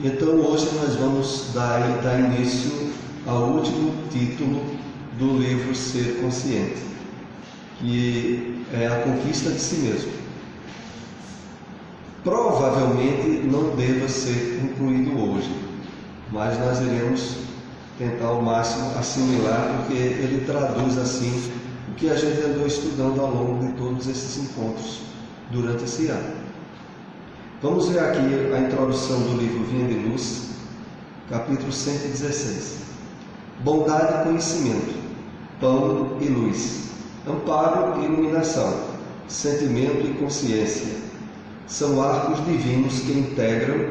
Então hoje nós vamos dar início ao último título do livro Ser Consciente, que é a conquista de si mesmo. Provavelmente não deva ser concluído hoje, mas nós iremos tentar ao máximo assimilar, porque ele traduz assim o que a gente andou estudando ao longo de todos esses encontros durante esse ano. Vamos ver aqui a introdução do livro Vinha de Luz, capítulo 116. Bondade e conhecimento, pão e luz, amparo e iluminação, sentimento e consciência, são arcos divinos que integram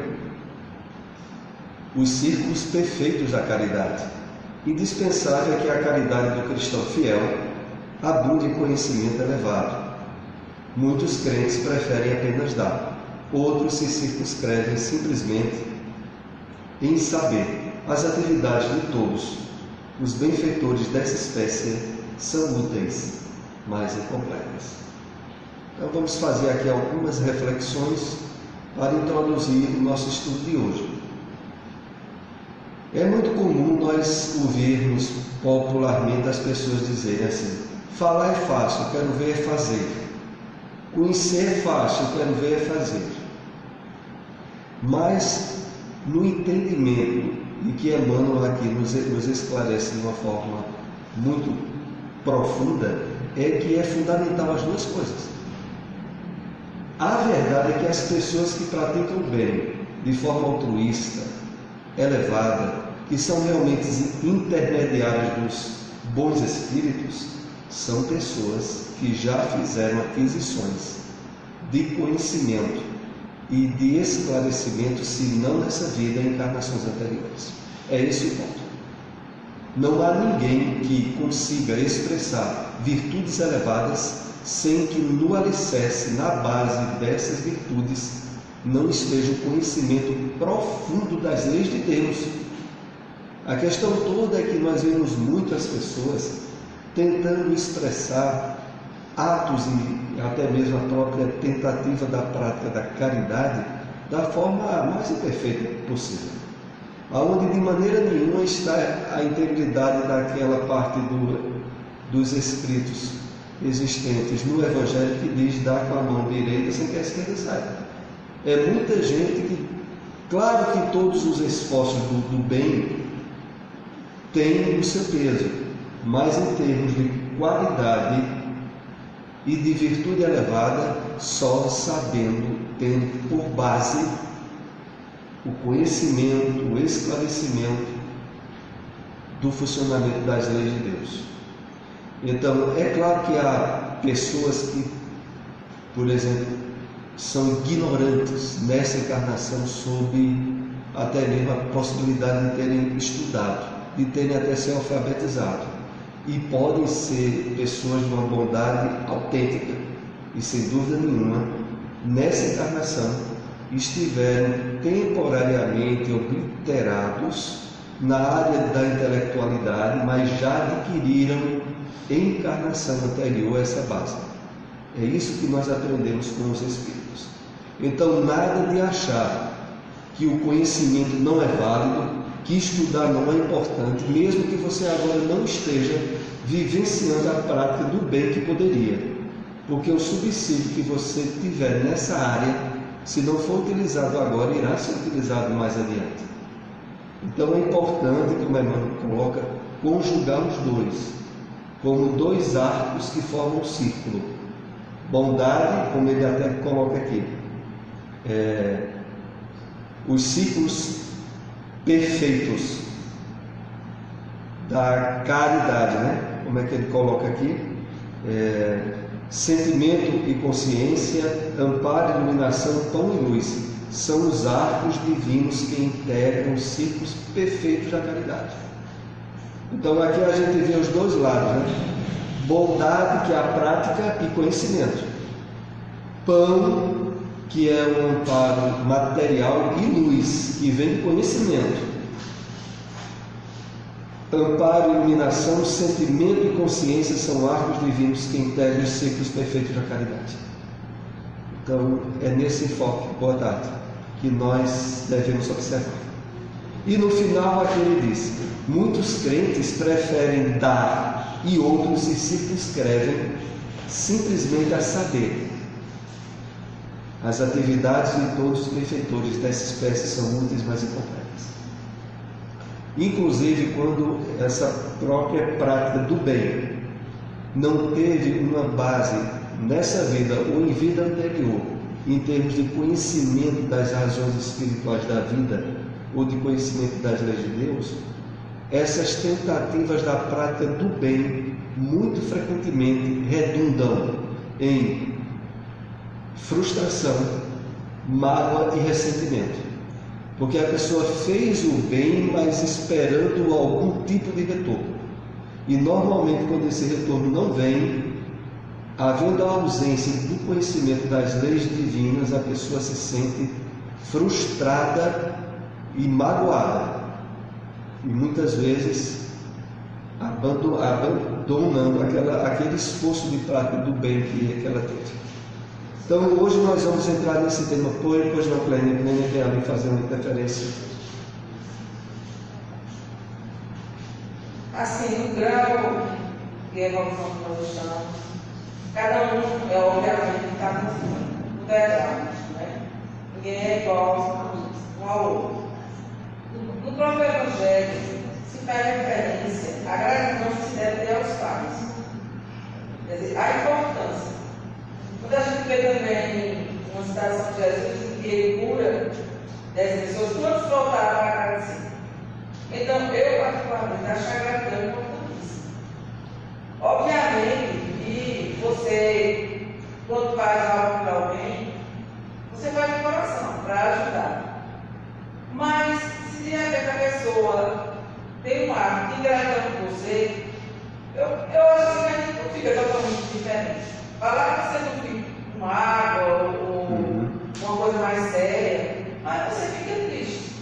os círculos perfeitos da caridade. Indispensável é que a caridade do cristão fiel abunde em conhecimento elevado. Muitos crentes preferem apenas dar, outros se circunscrevem simplesmente em saber. As atividades de todos os benfeitores dessa espécie são úteis, mas incompletas. Então vamos fazer aqui algumas reflexões para introduzir o nosso estudo de hoje. É muito comum nós ouvirmos popularmente as pessoas dizerem assim: falar é fácil, eu quero ver é fazer. Conhecer é fácil, eu quero ver é fazer. Mas no entendimento, e que Emmanuel aqui nos esclarece de uma forma muito profunda, é que é fundamental as duas coisas. A verdade é que as pessoas que praticam o bem de forma altruísta, elevada, que são realmente intermediários dos bons espíritos, são pessoas que já fizeram aquisições de conhecimento e de esclarecimento, se não nessa vida, em encarnações anteriores. É esse o ponto. Não há ninguém que consiga expressar virtudes elevadas sem que no alicerce, na base dessas virtudes, não esteja o conhecimento profundo das leis de Deus. A questão toda é que nós vemos muitas pessoas tentando expressar atos e até mesmo a própria tentativa da prática da caridade da forma mais imperfeita possível, aonde de maneira nenhuma está a integridade daquela parte dos escritos existentes no Evangelho que diz: dá com a mão direita sem que a esquerda saiba. É muita gente que, claro que todos os esforços do bem têm o seu peso, mas em termos de qualidade e de virtude elevada, só sabendo, tendo por base o conhecimento, o esclarecimento do funcionamento das leis de Deus. Então, é claro que há pessoas que, por exemplo, são ignorantes nessa encarnação sobre até mesmo a possibilidade de terem estudado, de terem até se alfabetizado, e podem ser pessoas de uma bondade autêntica e, sem dúvida nenhuma, nessa encarnação estiveram temporariamente obliterados na área da intelectualidade, mas já adquiriram em encarnação anterior essa base. É isso que nós aprendemos com os Espíritos. Então, nada de achar que o conhecimento não é válido, que estudar não é importante, mesmo que você agora não esteja vivenciando a prática do bem que poderia. Porque o subsídio que você tiver nessa área, se não for utilizado agora, irá ser utilizado mais adiante. Então é importante, como Emmanuel coloca, conjugar os dois, como dois arcos que formam um círculo. Bondade, como ele até coloca aqui, os círculos perfeitos da caridade, né? Como é que ele coloca aqui? Sentimento e consciência, amparo, iluminação, pão e luz, são os arcos divinos que integram os círculos perfeitos da caridade. Então aqui a gente vê os dois lados, né? Bondade, que é a prática, e conhecimento. Pão, que é um amparo material, e luz, que vem do conhecimento. Amparo, iluminação, sentimento e consciência são arcos divinos que integram os ciclos perfeitos da caridade. Então, é nesse enfoque. Boa tarde. que nós devemos observar. E no final aqui ele diz: muitos crentes preferem dar e outros se circunscrevem simplesmente a saber. As atividades de todos os benfeitores dessa espécie são úteis, mas incompletas. Inclusive, quando essa própria prática do bem não teve uma base nessa vida ou em vida anterior, em termos de conhecimento das razões espirituais da vida ou de conhecimento das leis de Deus, essas tentativas da prática do bem muito frequentemente redundam em frustração, mágoa e ressentimento, porque a pessoa fez o bem, mas esperando algum tipo de retorno, e normalmente quando esse retorno não vem, havendo a ausência do conhecimento das leis divinas, a pessoa se sente frustrada e magoada, e muitas vezes abandonando aquele esforço de prática do bem que ela teve. Então hoje nós vamos entrar nesse tema, pois não Clênia ali fazer uma interferência. Assim, no grau de evolução que nós estamos, cada um obviamente está no degrau, né? Ninguém é igual um ao outro. No próprio Evangelho se faz referência à gratidão que se deve ter aos pais. Quer dizer, a importância. Quando a gente vê também uma citação de Jesus em que ele cura 10 pessoas, todos voltaram para agradecer. Então, eu particularmente acho a gratidão importantíssima. Obviamente que você, quando faz algo para alguém, você faz de coração para ajudar. Mas, se de repente a pessoa tem um ato de ingratidão com você, eu acho que a gente não fica totalmente diferente. Falar que você não fica com água ou uma coisa mais séria, mas você fica triste.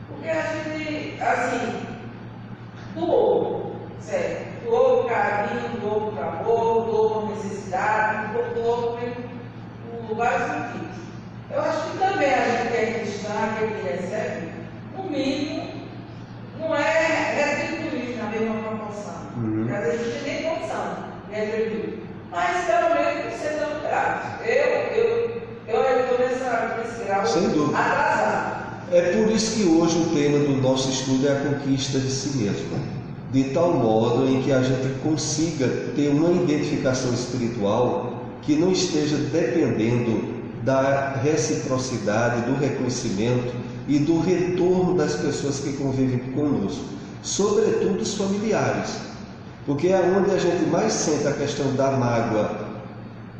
Porque a gente, assim, doou, certo? Doou carinho, doou por amor, doou por necessidade, doou por vários motivos. Eu acho que também a gente que é cristã, aquele que recebe, no mínimo, não é retribuir na mesma proporção. Porque às vezes a gente não tem condição de retribuir. Mas pelo menos ser tão grato. Eu estou nesse grau atrasado. É por isso que hoje o tema do nosso estudo é a conquista de si mesmo, de tal modo em que a gente consiga ter uma identificação espiritual que não esteja dependendo da reciprocidade, do reconhecimento e do retorno das pessoas que convivem conosco, sobretudo os familiares, porque é onde a gente mais sente a questão da mágoa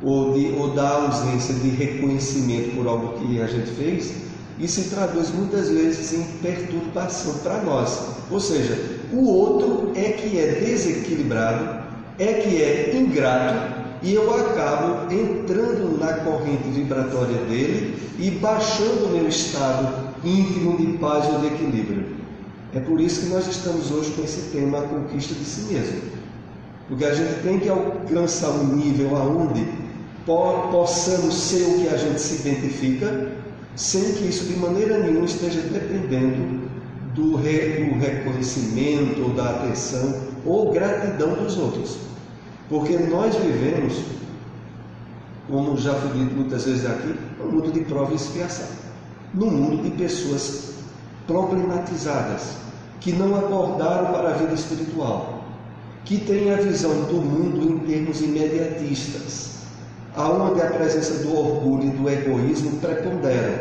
ou da ausência de reconhecimento por algo que a gente fez, e se traduz muitas vezes em perturbação para nós. Ou seja, o outro é que é desequilibrado, é que é ingrato, e eu acabo entrando na corrente vibratória dele e baixando o meu estado íntimo de paz ou de equilíbrio. É por isso que nós estamos hoje com esse tema, a conquista de si mesmo. Porque a gente tem que alcançar um nível aonde possamos ser o que a gente se identifica, sem que isso de maneira nenhuma esteja dependendo do reconhecimento, ou da atenção ou gratidão dos outros. Porque nós vivemos, como já foi dito muitas vezes aqui, um mundo de prova e expiação. Num mundo de pessoas problematizadas, que não acordaram para a vida espiritual, que têm a visão do mundo em termos imediatistas, aonde a presença do orgulho e do egoísmo preponderam.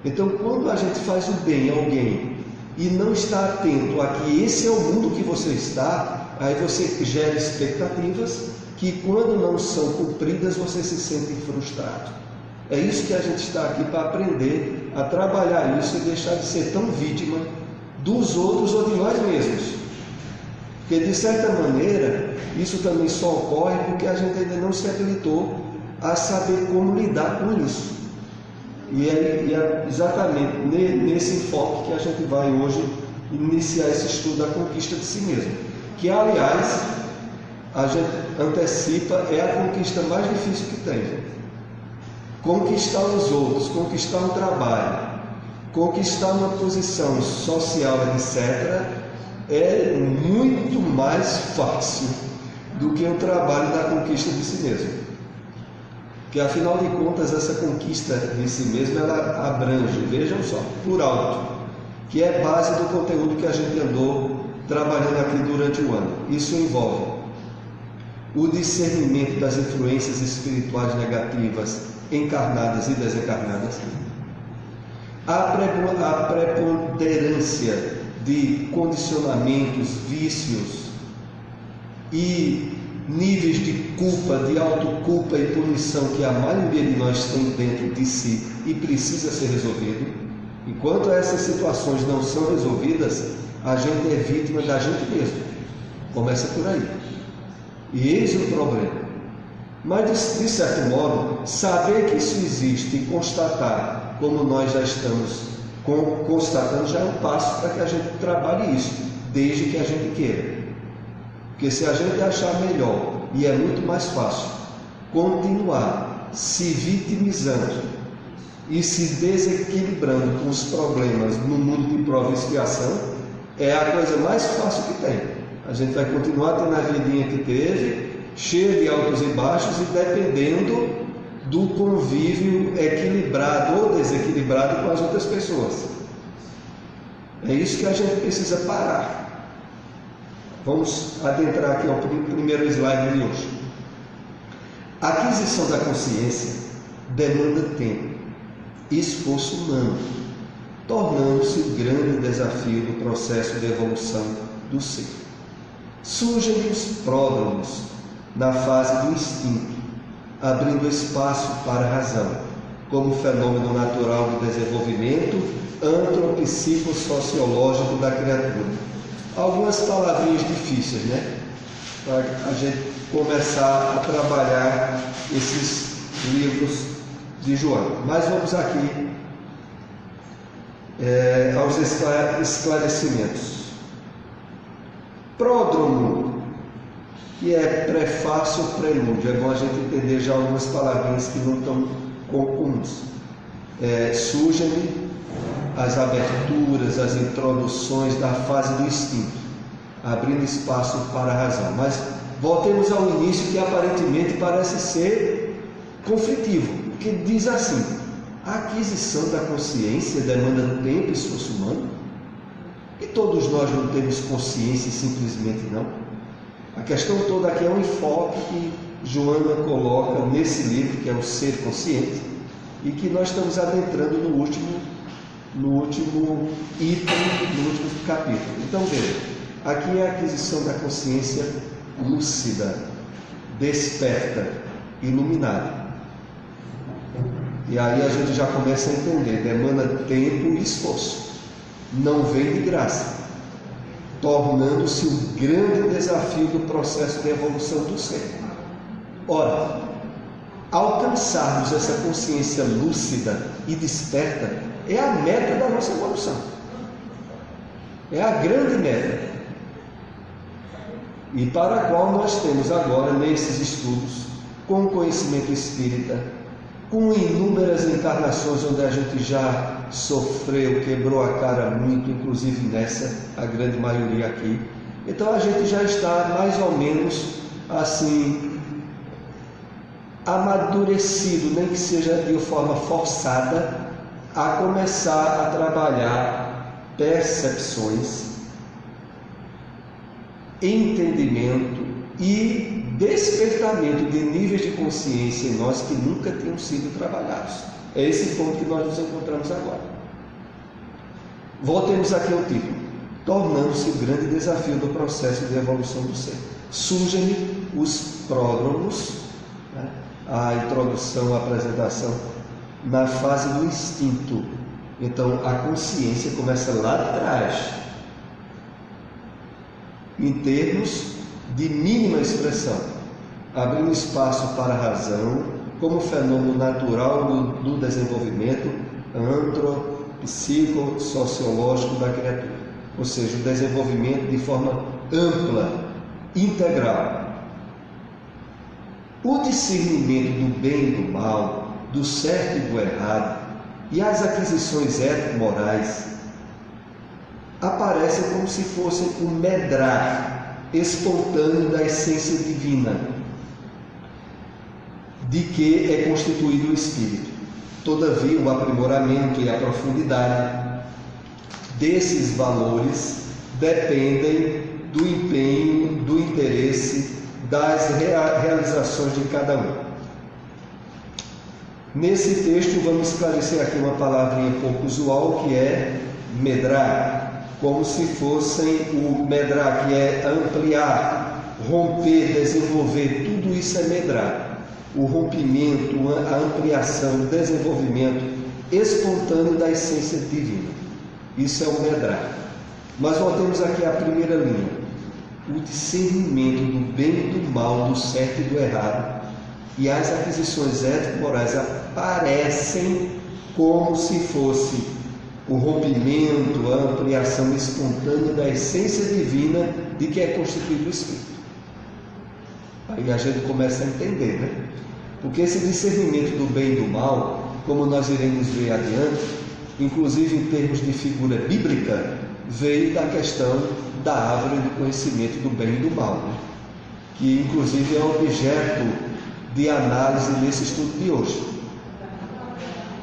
Então, quando a gente faz o bem a alguém e não está atento a que esse é o mundo que você está, aí você gera expectativas que, quando não são cumpridas, você se sente frustrado. É isso que a gente está aqui para aprender a trabalhar isso e deixar de ser tão vítima dos outros ou de nós mesmos. Porque, de certa maneira, isso também só ocorre porque a gente ainda não se habilitou a saber como lidar com isso. E é exatamente nesse enfoque que a gente vai hoje iniciar esse estudo da conquista de si mesmo. Que, aliás, a gente antecipa, é a conquista mais difícil que tem. conquistar os outros, conquistar um trabalho, conquistar uma posição social, etc., é muito mais fácil do que o trabalho da conquista de si mesmo. Porque, afinal de contas, essa conquista de si mesmo, ela abrange, vejam só, por alto, que é base do conteúdo que a gente andou trabalhando aqui durante o ano. Isso envolve o discernimento das influências espirituais negativas, encarnadas e desencarnadas, a preponderância de condicionamentos, vícios e níveis de culpa, de autoculpa e punição que a maioria de nós tem dentro de si e precisa ser resolvido. Enquanto essas situações não são resolvidas, a gente é vítima da gente mesmo. Começa por aí. E eis o problema. Mas, de certo modo, saber que isso existe e constatar, como nós já estamos constatando, já é um passo para que a gente trabalhe isso, desde que a gente queira. Porque se a gente achar melhor, e é muito mais fácil, continuar se vitimizando e se desequilibrando com os problemas no mundo de prova e expiação, é a coisa mais fácil que tem. A gente vai continuar tendo a vidinha que teve, cheia de altos e baixos, e dependendo do convívio equilibrado ou desequilibrado com as outras pessoas. É isso que a gente precisa parar. Vamos adentrar aqui ao primeiro slide de hoje. A aquisição da consciência demanda tempo e esforço humano, tornando-se o grande desafio do processo de evolução do ser. Surgem os pródromos na fase do instinto, abrindo espaço para a razão, como fenômeno natural do desenvolvimento antropopsicossociológico da criatura. Algumas palavrinhas difíceis, né? Para a gente começar a trabalhar esses livros de Joana. Mas vamos aqui aos esclarecimentos. Pródromo, que é prefácio ou prelúdio. É bom a gente entender já algumas palavrinhas que não estão comuns. Surgem as aberturas, as introduções da fase do instinto, abrindo espaço para a razão. Mas voltemos ao início, que aparentemente parece ser conflitivo, porque diz assim: a aquisição da consciência demanda tempo e esforço humano, e todos nós não temos consciência simplesmente não. A questão toda aqui é um enfoque que Joana coloca nesse livro, que é o Ser Consciente, e que nós estamos adentrando no último item, no último capítulo. Então veja, aqui é a aquisição da consciência lúcida, desperta, iluminada. E aí a gente já começa a entender, demanda tempo e esforço, não vem de graça, tornando-se o grande desafio do processo de evolução do ser. Ora, alcançarmos essa consciência lúcida e desperta é a meta da nossa evolução. É a grande meta. E para a qual nós temos agora, nesses estudos, com o conhecimento espírita, com inúmeras encarnações onde a gente já sofreu, quebrou a cara muito, inclusive nessa, a grande maioria aqui. Então a gente já está mais ou menos assim, amadurecido, nem que seja de forma forçada, a começar a trabalhar percepções, entendimento e despertamento de níveis de consciência em nós que nunca tinham sido trabalhados. É esse ponto que nós nos encontramos agora. Voltemos aqui ao título: tornando-se o grande desafio do processo de evolução do ser. Surgem os pródromos, né? A introdução, a apresentação, na fase do instinto. Então a consciência começa lá atrás, em termos de mínima expressão, abrindo espaço para a razão como fenômeno natural do desenvolvimento antropopsicossociológico da criatura, ou seja, o desenvolvimento de forma ampla, integral. O discernimento do bem e do mal do certo e do errado, e as aquisições ético-morais aparecem como se fossem um medrar espontâneo da essência divina, de que é constituído o espírito. Todavia, o aprimoramento e a profundidade desses valores dependem do empenho, do interesse, das realizações de cada um. Nesse texto, vamos esclarecer aqui uma palavrinha pouco usual, que é medrar, como se fossem o medrar, que é ampliar, romper, desenvolver, tudo isso é medrar. O rompimento, a ampliação, o desenvolvimento espontâneo da essência divina. Isso é o medrar. Mas voltemos aqui à primeira linha. O discernimento do bem e do mal, do certo e do errado, e as aquisições ético-morais aparecem como se fosse o rompimento, a ampliação espontânea da essência divina de que é constituído o Espírito. Aí a gente começa a entender, né? Porque esse discernimento do bem e do mal, como nós iremos ver adiante, inclusive em termos de figura bíblica, veio da questão da árvore do conhecimento do bem e do mal, né? Que inclusive é objeto de análise nesse estudo de hoje.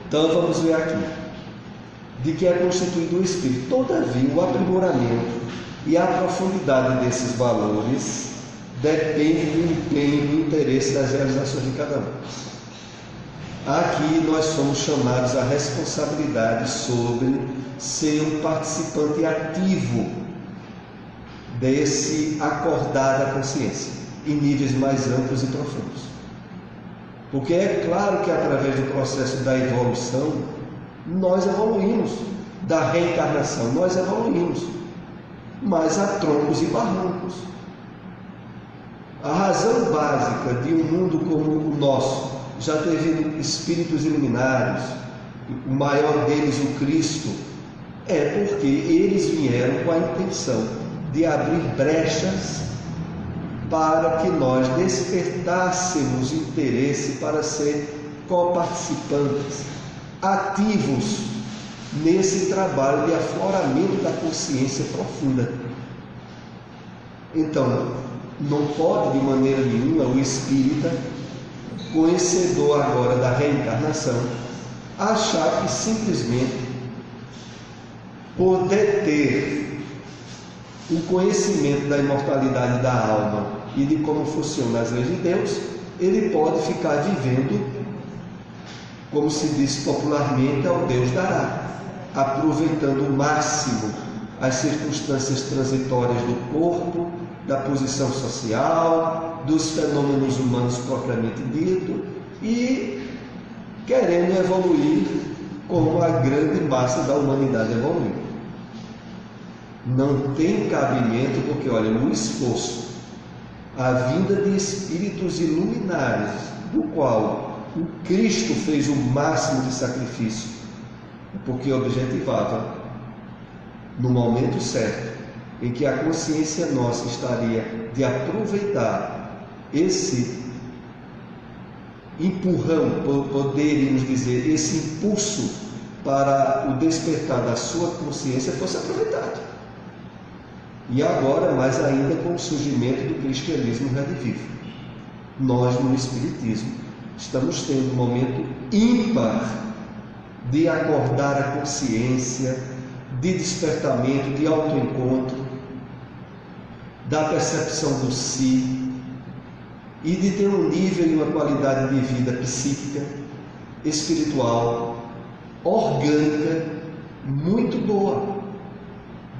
Então vamos ver aqui de que é constituído o Espírito. Todavia, o aprimoramento e a profundidade desses valores depende do empenho, do interesse das realizações de cada um. Aqui nós somos chamados à responsabilidade sobre ser um participante ativo desse acordar da consciência, em níveis mais amplos e profundos. Porque é claro que através do processo da evolução, nós evoluímos, da reencarnação, nós evoluímos, mas há troncos e barrancos. A razão básica de um mundo como o nosso, já teve espíritos iluminados, o maior deles, o Cristo, é porque eles vieram com a intenção de abrir brechas para que nós despertássemos interesse para ser coparticipantes, ativos nesse trabalho de afloramento da consciência profunda. Então, não pode de maneira nenhuma o espírita, conhecedor agora da reencarnação, achar que simplesmente por deter o conhecimento da imortalidade da alma e de como funcionam as leis de Deus, ele pode ficar vivendo, como se diz popularmente, ao Deus dará, aproveitando o máximo as circunstâncias transitórias do corpo, da posição social, dos fenômenos humanos propriamente dito, e querendo evoluir como a grande massa da humanidade evoluiu. Não tem cabimento, porque olha, no esforço, a vinda de espíritos iluminares, do qual o Cristo fez o máximo de sacrifício, porque objetivava, no momento certo, em que a consciência nossa estaria de aproveitar esse empurrão, poderíamos dizer, esse impulso para o despertar da sua consciência fosse aproveitado. E agora, mais ainda, com o surgimento do cristianismo redivivo. Nós, no Espiritismo, estamos tendo um momento ímpar de acordar a consciência, de despertamento, de autoencontro, da percepção do si e de ter um nível e uma qualidade de vida psíquica, espiritual, orgânica, muito boa,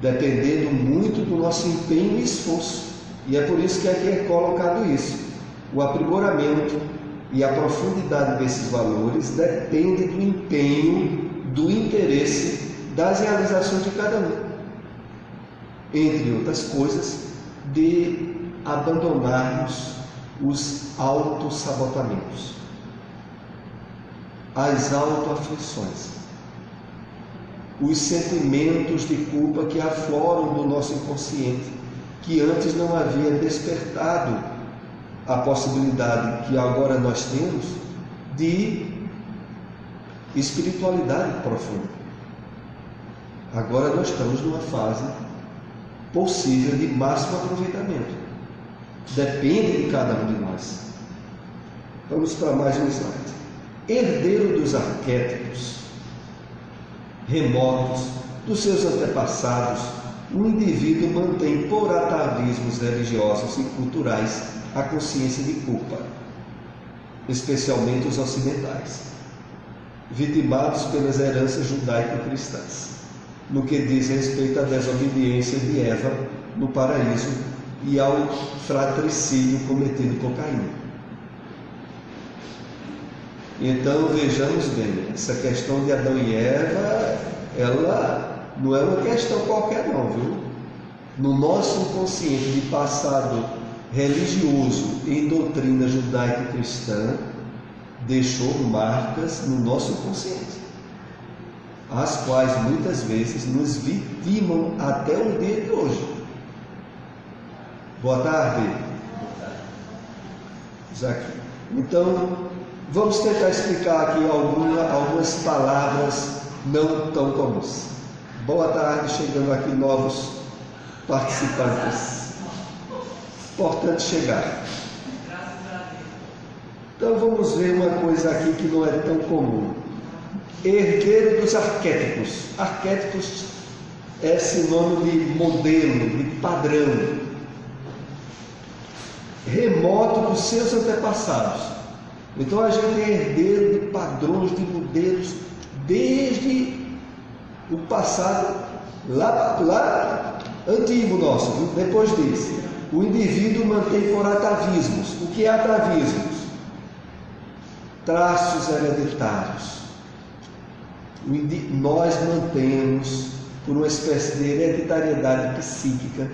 dependendo muito do nosso empenho e esforço. E é por isso que aqui é colocado isso. O aprimoramento e a profundidade desses valores depende do empenho, do interesse, das realizações de cada um. Entre outras coisas, de abandonarmos os autossabotamentos, as autoaflições, os sentimentos de culpa que afloram do nosso inconsciente, que antes não havia despertado a possibilidade que agora nós temos de espiritualidade profunda. Agora nós estamos numa fase possível de máximo aproveitamento. Depende de cada um de nós. Vamos para mais um slide. Herdeiro dos arquétipos remotos dos seus antepassados, o indivíduo mantém por atavismos religiosos e culturais a consciência de culpa, especialmente os ocidentais, vitimados pelas heranças judaico-cristãs, no que diz respeito à desobediência de Eva no paraíso e ao fratricídio cometido por Caim. Então vejamos bem, essa questão de Adão e Eva, ela não é uma questão qualquer não, viu? No nosso inconsciente de passado religioso em doutrina judaico-cristã, deixou marcas no nosso inconsciente, as quais muitas vezes nos vitimam até o dia de hoje. Boa tarde. Isaac. Então, vamos tentar explicar aqui algumas palavras não tão comuns. Boa tarde, chegando aqui novos participantes. Importante chegar. Então vamos ver uma coisa aqui que não é tão comum. Herdeiro dos arquétipos. Arquétipos é sinônimo de modelo, de padrão. Remoto dos seus antepassados. Então a gente é herdeiro de padrões, de modelos, desde o passado, lá antigo nosso. Depois disso, o indivíduo mantém por atavismos. O que é atavismos? Traços hereditários. Nós mantemos por uma espécie de hereditariedade psíquica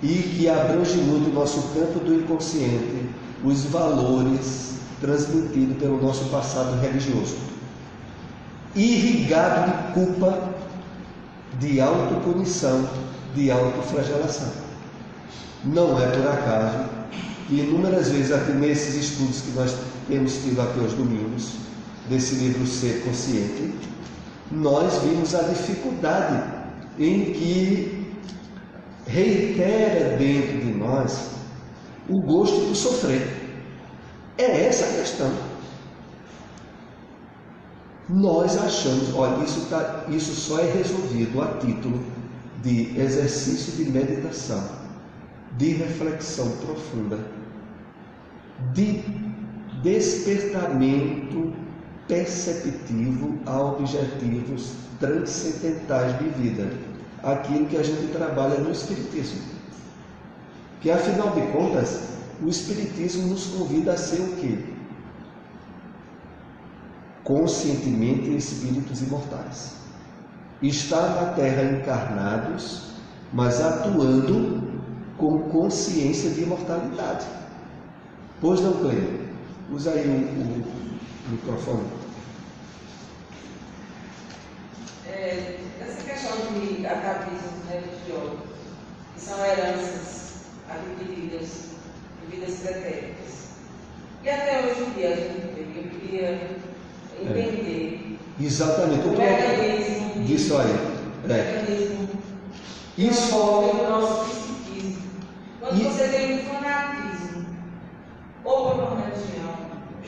e que abrange muito o nosso campo do inconsciente, os valores transmitidos pelo nosso passado religioso, irrigado de culpa, de autopunição, de autoflagelação. Não é por acaso que inúmeras vezes aqui nesses estudos que nós temos tido aqui aos domingos, desse livro Ser Consciente, nós vimos a dificuldade em que reitera dentro de nós o gosto do sofrer. É essa a questão. Nós achamos, olha, isso só é resolvido a título de exercício de meditação, de reflexão profunda, de despertamento perceptivo a objetivos transcendentais de vida, aquilo que a gente trabalha no Espiritismo. Que afinal de contas, o Espiritismo nos convida a ser o quê? Conscientemente espíritos imortais. Estar na Terra encarnados, mas atuando com consciência de imortalidade. Pois não, Cleide? Usa aí o microfone. Essa questão de atavismos religiosos, que são heranças adquiridas de vidas pretéritas. E até hoje em dia a gente vê, eu queria entender exatamente o mecanismo disso aí. O mecanismo isso envolve o nosso psiquismo. Quando você tem um fanatismo, ou por uma religião,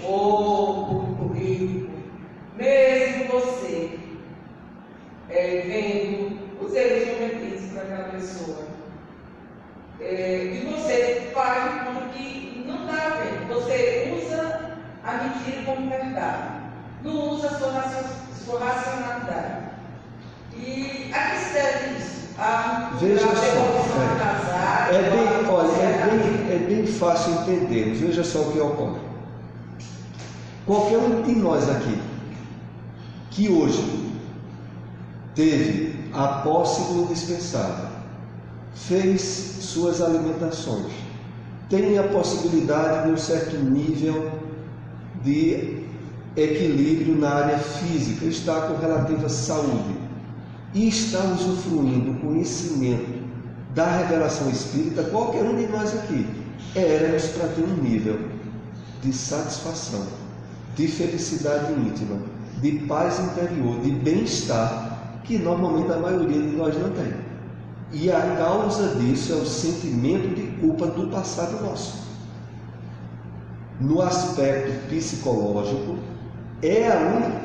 ou por um político, mesmo você vendo os erros cometidos por aquela pessoa, e você faz de conta que não está vendo, você usa a mentira como verdade, não usa a sua racionalidade. E a que se deve isso? Veja só, é bem fácil entender. Veja só o que ocorre. Qualquer um de nós aqui que hoje teve a posse do indispensável, fez suas alimentações, tem a possibilidade de um certo nível de equilíbrio na área física, está com relativa saúde e está usufruindo do conhecimento da revelação espírita, qualquer um de nós aqui éramos para ter um nível de satisfação, de felicidade íntima, de paz interior, de bem-estar, que normalmente a maioria de nós não tem. E a causa disso é o sentimento de culpa do passado nosso. No aspecto psicológico,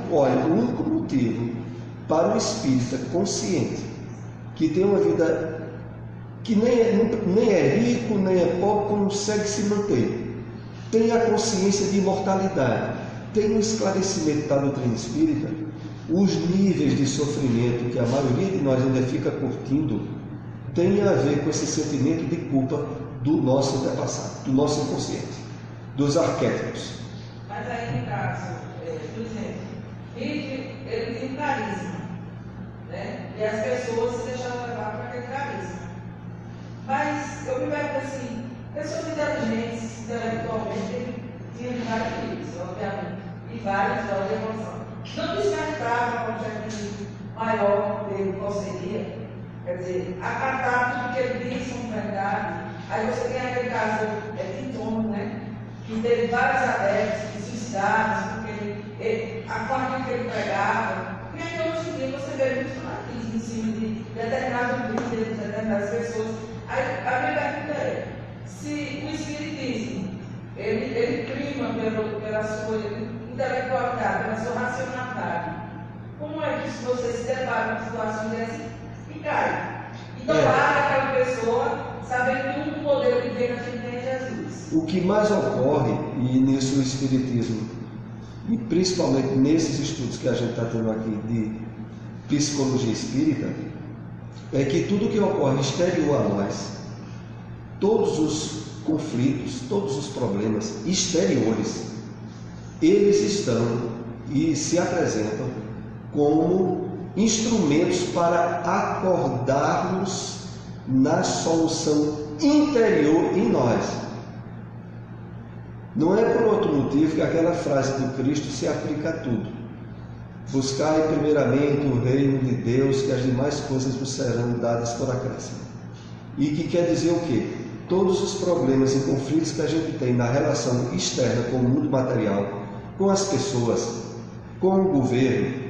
o único motivo para o espírita consciente, que tem uma vida que nem é rico, nem é pobre, consegue se manter, tem a consciência de imortalidade, tem um esclarecimento da doutrina espírita, os níveis de sofrimento que a maioria de nós ainda fica curtindo, tem a ver com esse sentimento de culpa do nosso antepassado, do nosso inconsciente, dos arquétipos. Mas aí, no caso, por exemplo, ele tem carisma, né? E as pessoas se deixaram levar para aquele carisma. Mas eu me pergunto assim, pessoas inteligentes, intelectualmente, tinham vários livros, obviamente, e vários de evolução. Não descartava um objetivo maior dele, qual seria? Quer dizer, acatar tudo que ele diz como verdade. Aí você tem aquele caso Tintônio, né? Que teve vários adeptos que suicidaram, porque a forma que ele pregava. E aí hoje em dia você vê muitos fanatismos em cima de determinados grupos, de determinadas pessoas. Aí a minha pergunta é, se o Espiritismo, ele prima pela sua intelectualidade, pela sua racionalidade, como é que você se depara com situações dessas? E cai. Então, aquela pessoa, sabendo que o único poder que vem na gente tem é Jesus. O que mais ocorre, e nisso o Espiritismo, e principalmente nesses estudos que a gente está tendo aqui de psicologia espírita, é que tudo que ocorre exterior a nós, todos os conflitos, todos os problemas exteriores, eles estão e se apresentam como instrumentos para acordarmos na solução interior em nós. Não é por outro motivo que aquela frase do Cristo se aplica a tudo. Buscai primeiramente o reino de Deus, que as demais coisas vos serão dadas por acréscimo. E que quer dizer o quê? Todos os problemas e conflitos que a gente tem na relação externa com o mundo material, com as pessoas, com o governo,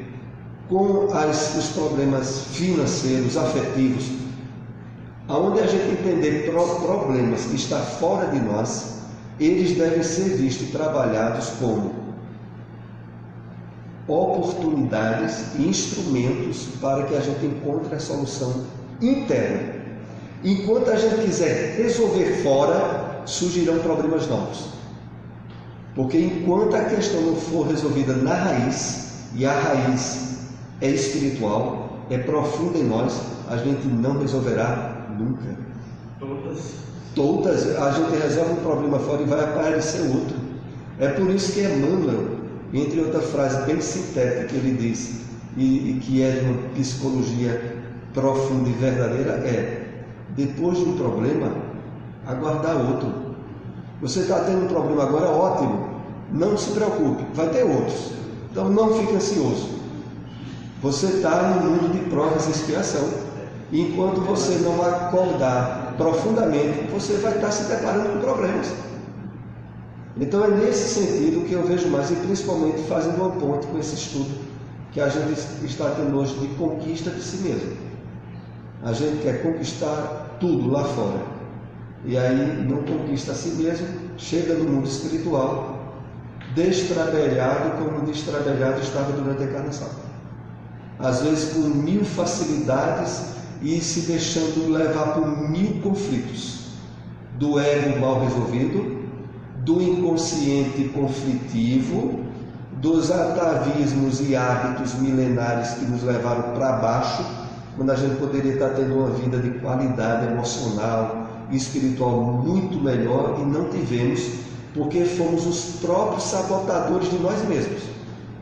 com os problemas financeiros, afetivos, aonde a gente entender problemas que estão fora de nós, eles devem ser vistos e trabalhados como oportunidades e instrumentos para que a gente encontre a solução interna. Enquanto a gente quiser resolver fora, surgirão problemas novos. Porque enquanto a questão não for resolvida na raiz, e a raiz é espiritual, é profunda em nós, a gente não resolverá nunca. Todas, a gente resolve um problema fora e vai aparecer outro. É por isso que Emmanuel, entre outra frase bem sintética que ele diz, e que é de uma psicologia profunda e verdadeira, é: depois de um problema, aguardar outro. Você está tendo um problema agora, ótimo, não se preocupe, vai ter outros. Então não fique ansioso. Você está no mundo de provas e expiação. E enquanto você não acordar profundamente, você vai estar se deparando com problemas. Então é nesse sentido que eu vejo mais, e principalmente fazendo uma ponte com esse estudo que a gente está tendo hoje de conquista de si mesmo. A gente quer conquistar tudo lá fora, e aí não conquista a si mesmo, chega no mundo espiritual destrabelhado como destrabelhado estava durante a encarnação. Às vezes com 1000 facilidades e se deixando levar por 1000 conflitos, do ego mal resolvido, do inconsciente conflitivo, dos atavismos e hábitos milenares que nos levaram para baixo, quando a gente poderia estar tendo uma vida de qualidade emocional e espiritual muito melhor, e não tivemos, porque fomos os próprios sabotadores de nós mesmos.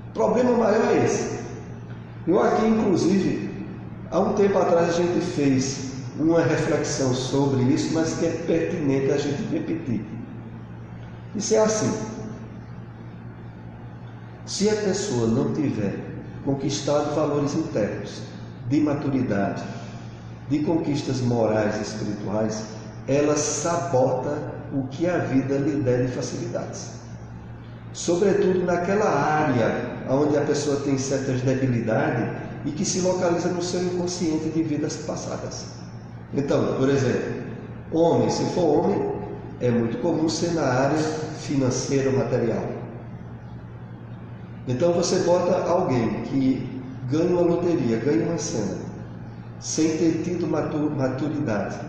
O problema maior é esse. Eu aqui, inclusive, há um tempo atrás a gente fez uma reflexão sobre isso, mas que é pertinente a gente repetir. Isso é assim: se a pessoa não tiver conquistado valores internos, de maturidade, de conquistas morais e espirituais, ela sabota o que a vida lhe der de facilidades. sobretudo naquela área onde a pessoa tem certas debilidades e que se localiza no seu inconsciente de vidas passadas. Então, por exemplo, homem, se for homem, é muito comum ser na área financeira ou material. Então você bota alguém que ganha uma loteria, ganha uma cena, sem ter tido maturidade,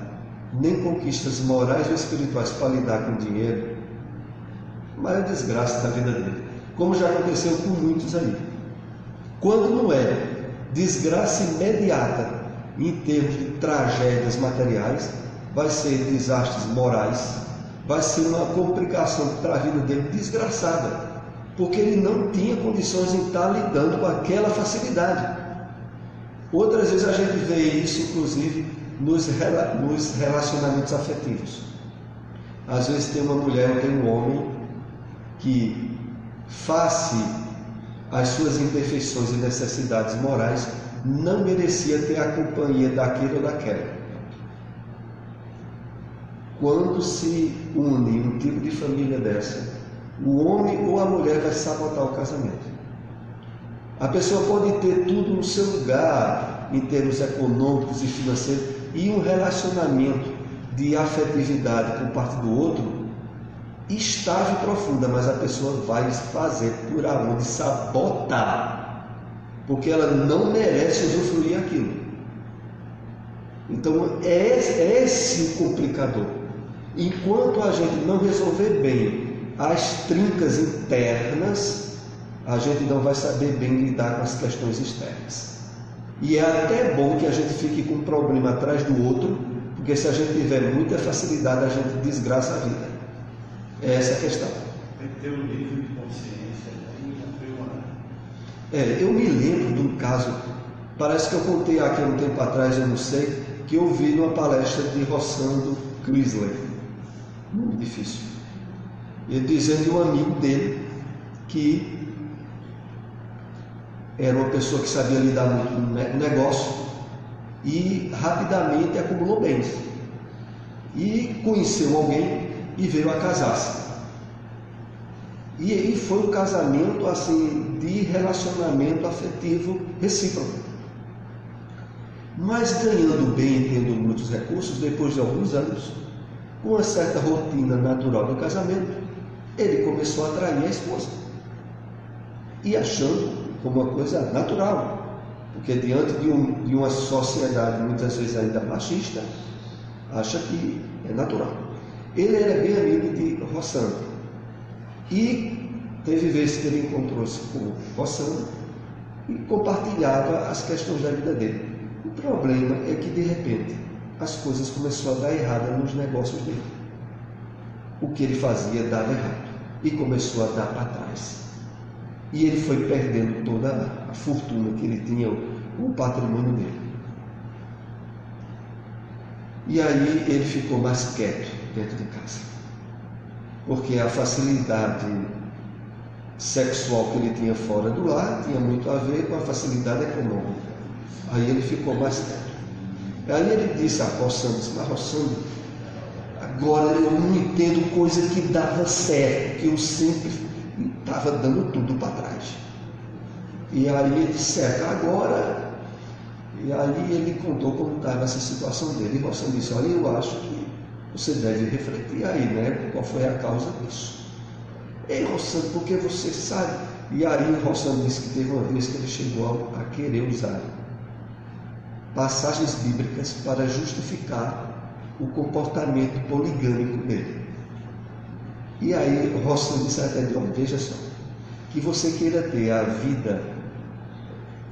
nem conquistas morais ou espirituais para lidar com dinheiro, maior desgraça da vida dele, como já aconteceu com muitos aí. Quando não é desgraça imediata em termos de tragédias materiais, vai ser desastres morais, vai ser uma complicação para a vida dele desgraçada, porque ele não tinha condições de estar lidando com aquela facilidade. Outras vezes a gente vê isso, inclusive, nos relacionamentos afetivos. Às vezes tem uma mulher ou tem um homem que, face às suas imperfeições e necessidades morais, não merecia ter a companhia daquele ou daquela. Quando se une um tipo de família dessa, o homem ou a mulher vai sabotar o casamento. A pessoa pode ter tudo no seu lugar, em termos econômicos e financeiros, e um relacionamento de afetividade com parte do outro, estável e profunda, mas a pessoa vai fazer por aonde sabotar, porque ela não merece usufruir aquilo. Então é esse o complicador. Enquanto a gente não resolver bem as trincas internas, a gente não vai saber bem lidar com as questões externas. E é até bom que a gente fique com um problema atrás do outro, porque se a gente tiver muita facilidade, a gente desgraça a vida. É essa a questão. Tem que ter um nível de consciência, eu me lembro de um caso, parece que eu contei aqui há um tempo atrás, eu não sei, que eu vi numa palestra de Rossando Chrysler, muito difícil. Ele dizendo de um amigo dele que era uma pessoa que sabia lidar muito com o negócio e rapidamente acumulou bens. E conheceu alguém e veio a casar-se. E foi um casamento assim de relacionamento afetivo recíproco. Mas ganhando bem e tendo muitos recursos, depois de alguns anos, com uma certa rotina natural do casamento, ele começou a atrair a esposa. E achando como uma coisa natural, porque diante de uma sociedade muitas vezes ainda machista, acha que é natural. Ele era bem amigo de Rossando. E teve vezes que ele encontrou-se com Rossando e compartilhava as questões da vida dele. O problema é que de repente as coisas começaram a dar errado nos negócios dele. O que ele fazia dava errado e começou a dar para trás. E ele foi perdendo toda a fortuna que ele tinha, o patrimônio dele. E aí ele ficou mais quieto dentro de casa, porque a facilidade sexual que ele tinha fora do lar tinha muito a ver com a facilidade econômica. Aí ele ficou mais quieto. Aí ele disse a Rossando, mas Rossando, agora eu não entendo coisa que dava certo, que eu sempre estava dando tudo para trás. E aí ele disse, agora. E aí ele contou como estava essa situação dele. E Rossando disse, olha, eu acho que você deve refletir aí, né? Qual foi a causa disso? Ei, Rossando, porque você sabe? E aí Rossando disse que teve uma vez que ele chegou a querer usar passagens bíblicas para justificar o comportamento poligâmico dele. E aí Rossando disse até, olha, veja só, que você queira ter a vida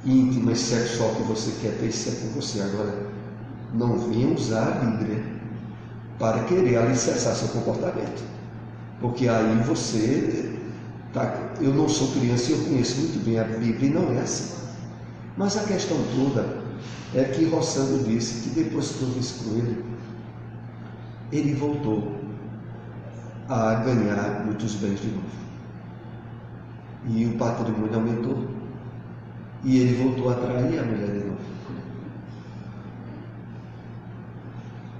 íntima e sexual que você quer ter, isso é com você. Agora, não venha usar a Bíblia para querer alicerçar seu comportamento, porque aí você eu não sou criança e eu conheço muito bem a Bíblia e não é assim. Mas a questão toda é que Rossando disse que depois que eu vi isso com ele voltou a ganhar muitos bens de novo. E o patrimônio aumentou. E ele voltou a atrair a mulher de novo.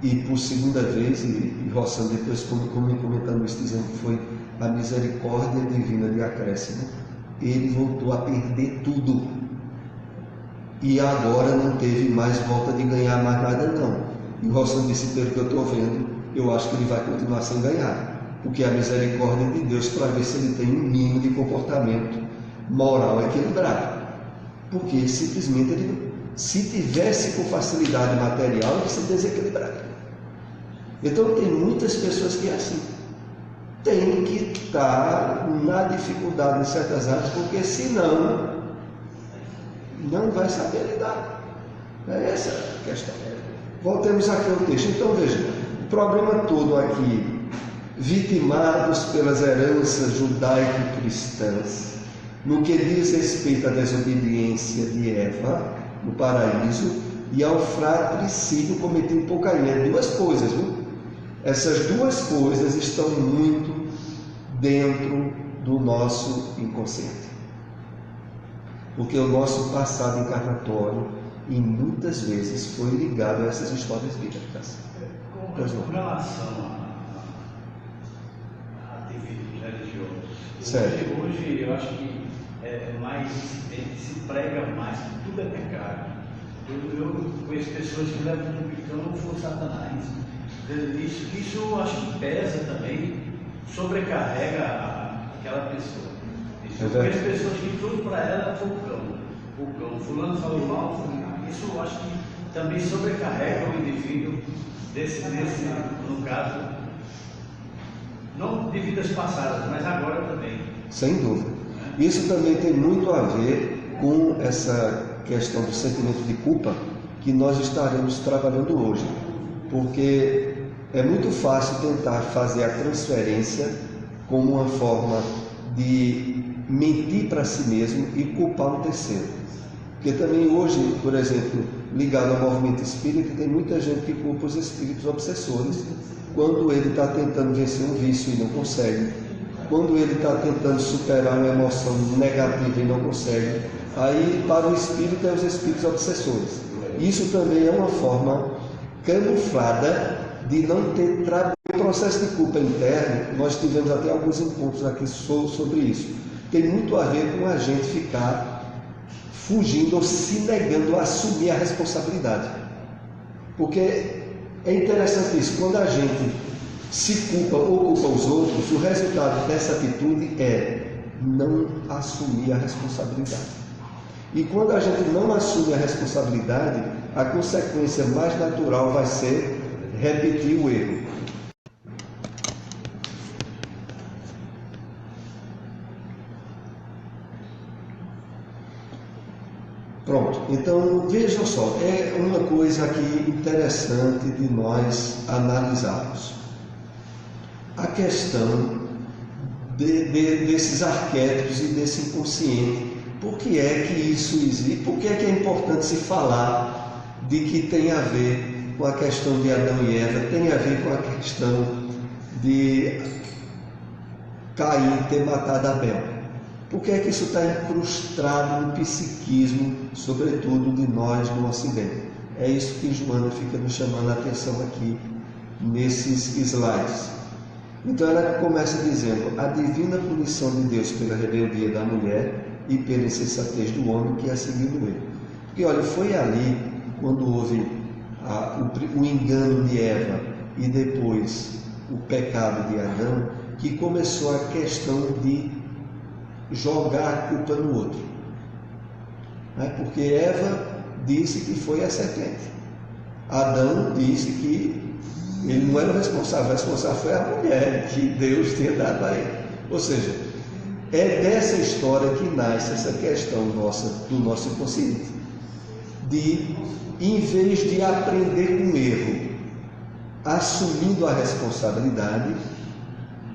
e por segunda vez, e Rossano depois comentando isso, dizendo que foi a misericórdia divina de acréscimo, ele voltou a perder tudo. E agora não teve mais volta de ganhar mais nada não. E o Rossano disse, pelo que eu estou vendo, eu acho que ele vai continuar sem ganhar, porque é a misericórdia de Deus para ver se ele tem um mínimo de comportamento moral equilibrado. Porque simplesmente ele, se tivesse com facilidade material, ele se desequilibraria. Então tem muitas pessoas que é assim. Tem que estar na dificuldade em certas áreas, porque senão não vai saber lidar. É essa a questão. Voltemos aqui ao texto. Então veja, o problema todo aqui, vitimados pelas heranças judaico-cristãs, no que diz respeito à desobediência de Eva no paraíso e ao fratricídio cometido por Caim. É duas coisas, viu? Essas duas coisas estão muito dentro do nosso inconsciente. Porque o nosso passado encarnatório, e muitas vezes, foi ligado a essas histórias bíblicas. Com relação a ativismo religioso, hoje eu acho que é mais incidente, se prega mais, que tudo é pecado. Eu conheço pessoas que levam um picão por Satanás. Isso eu acho que pesa também, sobrecarrega aquela pessoa. Eu conheço pessoas que tudo para ela foi o cão. Fulano falou mal, isso eu acho que também sobrecarrega o indivíduo desse no caso, não de vidas passadas, mas agora também. Sem dúvida. Isso também tem muito a ver com essa questão do sentimento de culpa que nós estaremos trabalhando hoje. Porque é muito fácil tentar fazer a transferência como uma forma de mentir para si mesmo e culpar um terceiro. Porque também hoje, por exemplo, ligado ao movimento espírita, tem muita gente que culpa os espíritos obsessores quando ele está tentando vencer um vício e não consegue, quando ele está tentando superar uma emoção negativa e não consegue. Aí, para o espírito, é os espíritos obsessores. Isso também é uma forma camuflada de não ter trabalho. O processo de culpa interno, nós tivemos até alguns encontros aqui sobre isso. Tem muito a ver com a gente ficar fugindo ou se negando a assumir a responsabilidade. Porque é interessante isso, quando a gente se culpa ou culpa os outros, o resultado dessa atitude é não assumir a responsabilidade. E quando a gente não assume a responsabilidade, a consequência mais natural vai ser repetir o erro. Pronto, então vejam só, é uma coisa aqui interessante de nós analisarmos. A questão desses arquétipos e desse inconsciente. Por que é que isso existe? Por que é importante se falar de que tem a ver com a questão de Adão e Eva, tem a ver com a questão de Caim ter matado Abel? Por que é que isso está incrustado no psiquismo, sobretudo de nós no Ocidente? É isso que Joana fica nos chamando a atenção aqui nesses slides. Então ela começa dizendo: a divina punição de Deus pela rebeldia da mulher e pela insensatez do homem que a seguiu no erro. Porque olha, foi ali quando houve o engano de Eva e depois o pecado de Adão, que começou a questão de jogar a culpa no outro. Porque Eva disse que foi a serpente. Adão disse que ele não era o responsável foi a mulher que Deus tinha dado a ele. Ou seja, é dessa história que nasce essa questão do nosso inconsciente. De, em vez de aprender com o erro, assumindo a responsabilidade,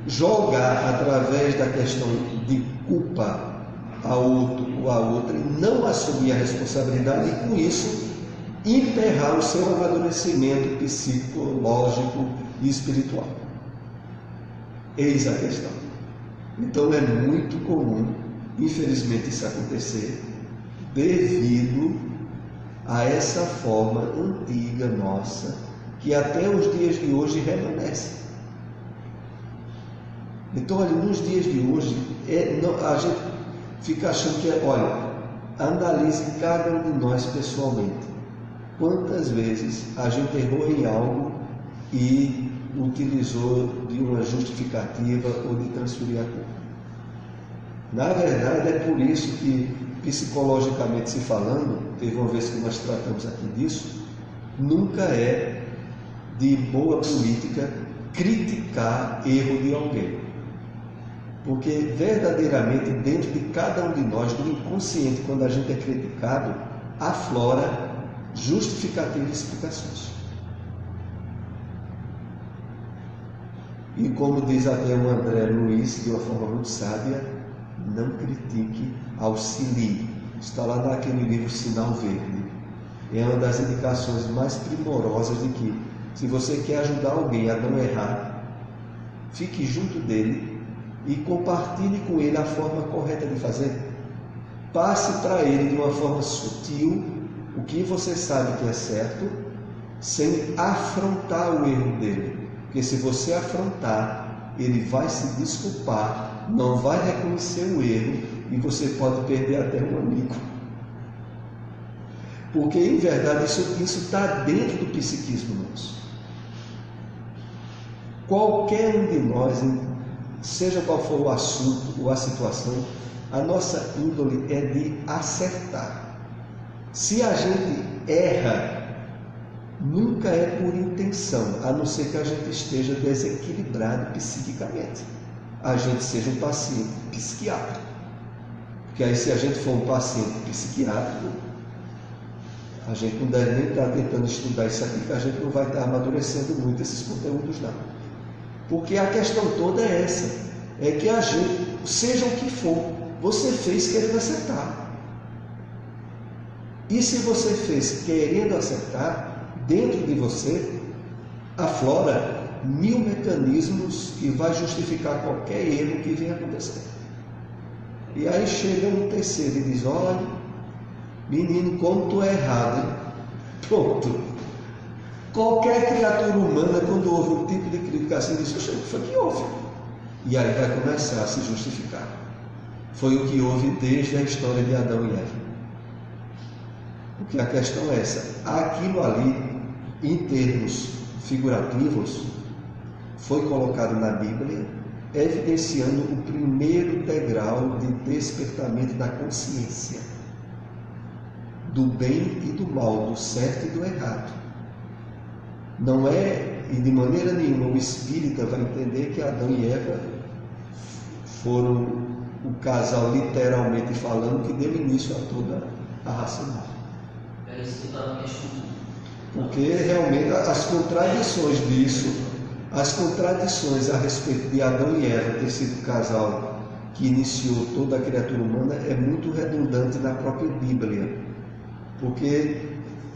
jogar através da questão de culpa a outro ou a outra e não assumir a responsabilidade e com isso emperrar o seu amadurecimento psicológico e espiritual. Eis a questão. Então é muito comum, infelizmente, isso acontecer devido a essa forma antiga nossa que até os dias de hoje remanescem. Então, olha, nos dias de hoje, a gente fica achando que olha, analise cada um de nós pessoalmente. Quantas vezes a gente errou em algo e utilizou de uma justificativa ou de transferir a culpa? Na verdade, é por isso que, psicologicamente se falando, teve uma vez que nós tratamos aqui disso, nunca é de boa política criticar erro de alguém. Porque verdadeiramente dentro de cada um de nós, do inconsciente, quando a gente é criticado, aflora justificativas e explicações. E como diz até o André Luiz, de uma forma muito sábia, não critique, auxilie. Está lá naquele livro Sinal Verde. É uma das indicações mais primorosas de que, se você quer ajudar alguém a não errar, fique junto dele e compartilhe com ele a forma correta de fazer. Passe para ele de uma forma sutil o que você sabe que é certo, sem afrontar o erro dele. Porque se você afrontar, ele vai se desculpar, não vai reconhecer o erro e você pode perder até um amigo. Porque, em verdade, isso está dentro do psiquismo nosso. Qualquer um de nós, seja qual for o assunto ou a situação, a nossa índole é de acertar. Se a gente erra, nunca é por intenção, a não ser que a gente esteja desequilibrado psiquicamente. A gente seja um paciente psiquiátrico. Porque aí, se a gente for um paciente psiquiátrico, a gente não deve nem estar tentando estudar isso aqui, que a gente não vai estar amadurecendo muito esses conteúdos, não. Porque a questão toda é essa, é que a gente, seja o que for, você fez querendo acertar. E se você fez querendo acertar, dentro de você aflora 1000 mecanismos que vai justificar qualquer erro que venha acontecer. E aí chega um terceiro e diz, olha, menino, como tu é errado, hein? Pronto. Qualquer criatura humana, quando ouve um tipo de crítica assim, diz, o que foi que houve? E aí vai começar a se justificar. Foi o que houve desde a história de Adão e Eva. Porque a questão é essa, aquilo ali, em termos figurativos, foi colocado na Bíblia, evidenciando o primeiro degrau de despertamento da consciência, do bem e do mal, do certo e do errado. Não é, e de maneira nenhuma, o espírita vai entender que Adão e Eva foram o casal, literalmente falando, que deu início a toda a raça humana. É isso que eu estava questionando. Porque realmente as contradições disso, as contradições a respeito de Adão e Eva ter sido o casal que iniciou toda a criatura humana é muito redundante na própria Bíblia. Porque,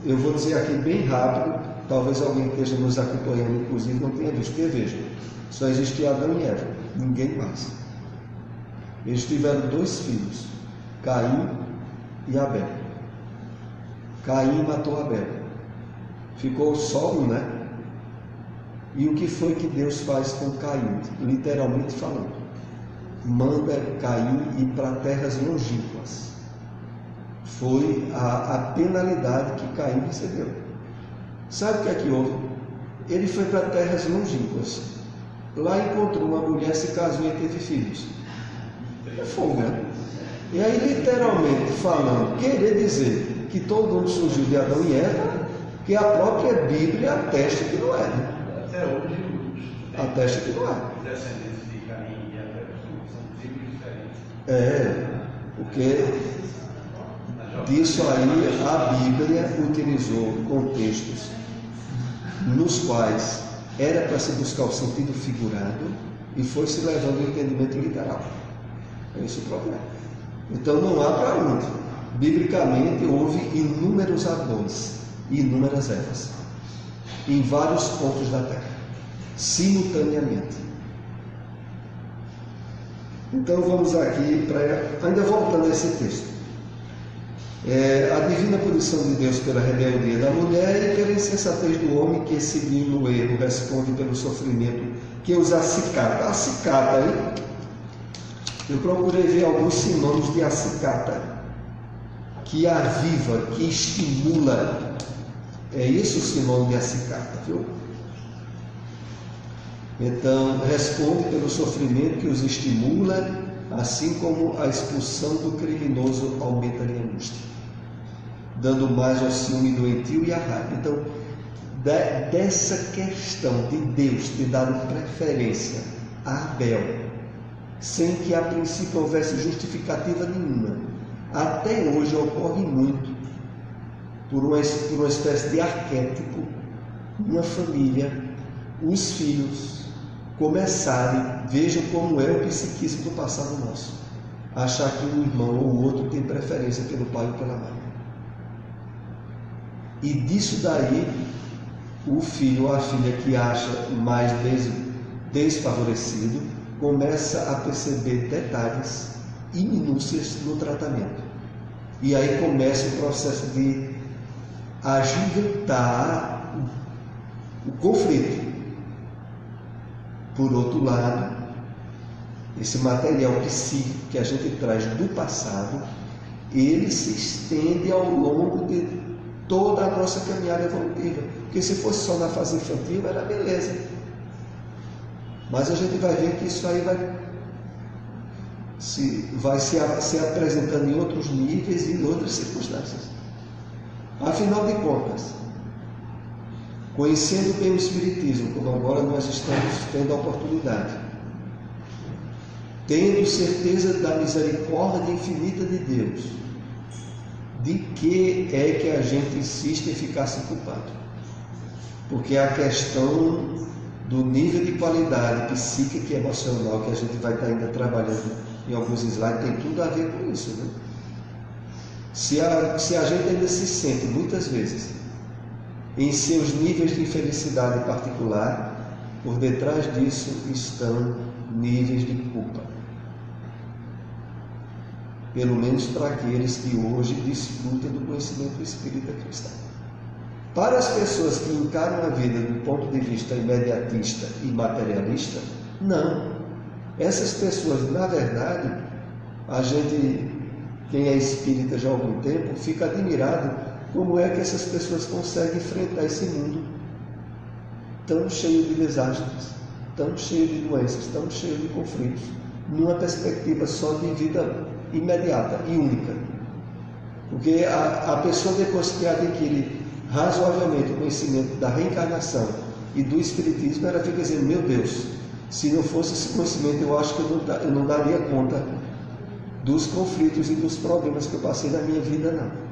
eu vou dizer aqui bem rápido, talvez alguém que esteja nos acompanhando, inclusive, não tenha visto, porque veja, só existia Adão e Eva, ninguém mais. Eles tiveram 2 filhos, Caim e Abel. Caim matou Abel. Ficou só um, né? E o que foi que Deus faz com Caim? Literalmente falando. Manda Caim ir para terras longínquas. Foi a penalidade que Caim recebeu. Sabe o que é que houve? Ele foi para terras longínquas. Lá encontrou uma mulher, se casou e teve filhos. É fogo, né? E aí, literalmente falando, querer dizer que todo mundo surgiu de Adão e Eva, que a própria Bíblia atesta que não é, né? Até hoje, atesta que não é. Descendentes de Caim e Abel são filhos diferentes. É, porque disso aí a Bíblia utilizou contextos nos quais era para se buscar o sentido figurado e foi se levando ao entendimento literal. É esse o problema. Então não há para onde. Biblicamente houve inúmeros Adões e inúmeras Evas em vários pontos da terra, simultaneamente. Então vamos aqui para, ainda voltando a esse texto. A divina punição de Deus pela rebeldia da mulher e pela insensatez do homem que, seguindo o erro, responde pelo sofrimento que os acicata. Acicata, hein? Eu procurei ver alguns sinônimos de acicata. Que aviva, que estimula. É isso o sinônimo de acicata, viu? Então, responde pelo sofrimento que os estimula, assim como a expulsão do criminoso aumenta-lhe a angústia, dando mais ao ciúme doentio e à raiva. Então, dessa questão de Deus ter dado preferência a Abel, sem que a princípio houvesse justificativa nenhuma, até hoje ocorre muito por uma espécie de arquétipo, uma família, os filhos começarem, vejam como é o psiquismo do passado nosso, achar que um irmão ou o outro tem preferência pelo pai ou pela mãe. E disso daí, o filho ou a filha que acha mais desfavorecido começa a perceber detalhes e minúcias no tratamento. E aí começa o processo de agigantar o conflito. Por outro lado, esse material psíquico que a gente traz do passado, ele se estende ao longo de toda a nossa caminhada evolutiva. Porque se fosse só na fase infantil, era beleza. Mas a gente vai ver que isso aí vai se apresentando em outros níveis e em outras circunstâncias. Afinal de contas, conhecendo bem o Espiritismo, como agora nós estamos tendo a oportunidade, tendo certeza da misericórdia infinita de Deus, de que é que a gente insiste em ficar se culpado? Porque a questão do nível de qualidade psíquica e emocional que a gente vai estar ainda trabalhando em alguns slides tem tudo a ver com isso, né? Se a gente ainda se sente muitas vezes em seus níveis de infelicidade particular, por detrás disso estão níveis de culpa. Pelo menos para aqueles que hoje desfrutam do conhecimento espírita cristão. Para as pessoas que encaram a vida do ponto de vista imediatista e materialista, não. Essas pessoas, na verdade, a gente, quem é espírita já há algum tempo, fica admirado como é que essas pessoas conseguem enfrentar esse mundo tão cheio de desastres, tão cheio de doenças, tão cheio de conflitos, numa perspectiva só de vida imediata e única. Porque a pessoa, depois que adquire razoavelmente o conhecimento da reencarnação e do Espiritismo, ela fica dizendo, meu Deus, se não fosse esse conhecimento, eu acho que eu não daria conta dos conflitos e dos problemas que eu passei na minha vida, não.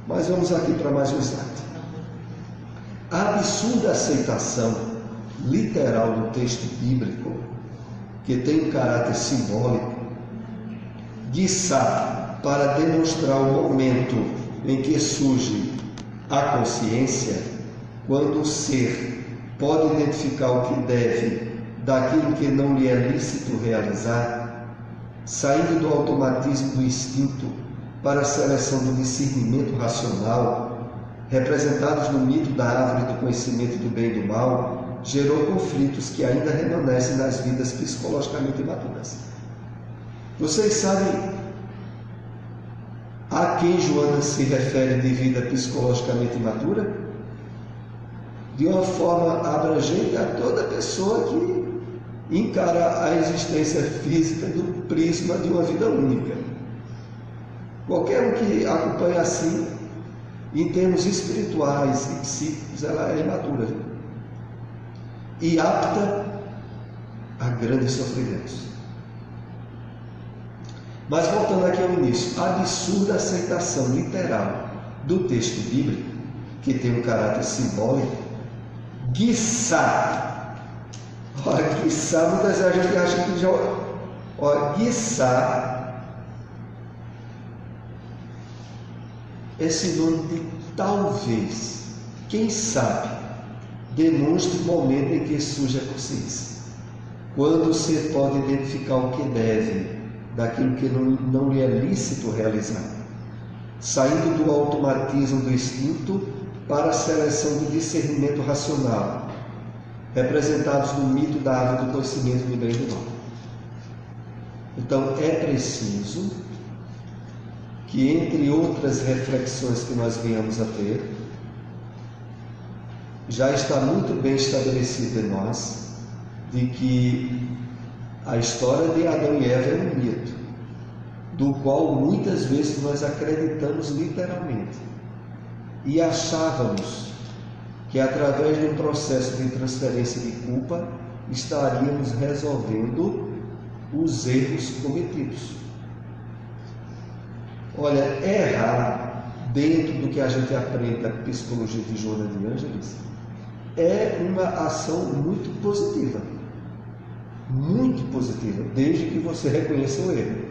Mas vamos aqui para mais um slide. A absurda aceitação literal do texto bíblico, que tem um caráter simbólico, quiçá para demonstrar o momento em que surge a consciência, quando o ser pode identificar o que deve daquilo que não lhe é lícito realizar, saindo do automatismo do instinto para a seleção do discernimento racional, representados no mito da árvore do conhecimento do bem e do mal, gerou conflitos que ainda remanescem nas vidas psicologicamente imaturas. Vocês sabem a quem Joana se refere de vida psicologicamente imatura? De uma forma abrangente a toda pessoa que encara a existência física do prisma de uma vida única. Qualquer um que acompanha assim, em termos espirituais e psíquicos, ela é imatura e apta a grandes sofrimentos. Mas voltando aqui ao início, a absurda aceitação literal do texto bíblico, que tem um caráter simbólico, quiçá, quiçá, muitas vezes a gente acha que já, quiçá, é sinônimo de talvez, quem sabe, demonstre o momento em que surge a consciência, quando você pode identificar o que deve, daquilo que não lhe é lícito realizar. saindo do automatismo do instinto para a seleção do discernimento racional, representados no mito da árvore do conhecimento do bem e do mal. Então é preciso que, entre outras reflexões que nós venhamos a ter, já está muito bem estabelecido em nós de que a história de Adão e Eva é um mito, do qual muitas vezes nós acreditamos literalmente e achávamos que através de um processo de transferência de culpa estaríamos resolvendo os erros cometidos. Olha, errar dentro do que a gente aprende da psicologia de Joana de Ângeles é uma ação muito positiva, desde que você reconheça o erro.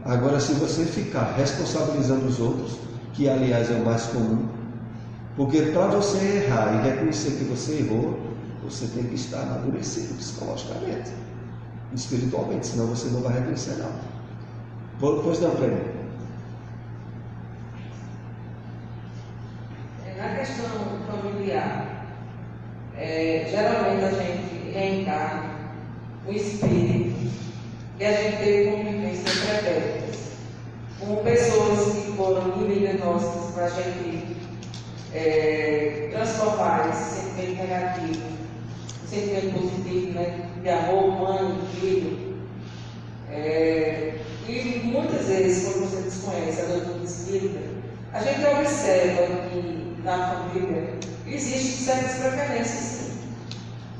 Agora, se você ficar responsabilizando os outros, que aliás é o mais comum, porque para você errar e reconhecer que você errou, você tem que estar amadurecido psicologicamente, espiritualmente, senão você não vai reconhecer nada. Pois não, para mim. Na questão familiar, geralmente a gente reencarna o espírito que a gente teve convivências pretéritas, com pessoas que foram inimigas nossas para a gente transformar esse sentimento negativo em sentimento positivo, né, de amor, mãe, filho. E muitas vezes, quando você desconhece a doutrina espírita, a gente observa que na família existem certas preferências, sim.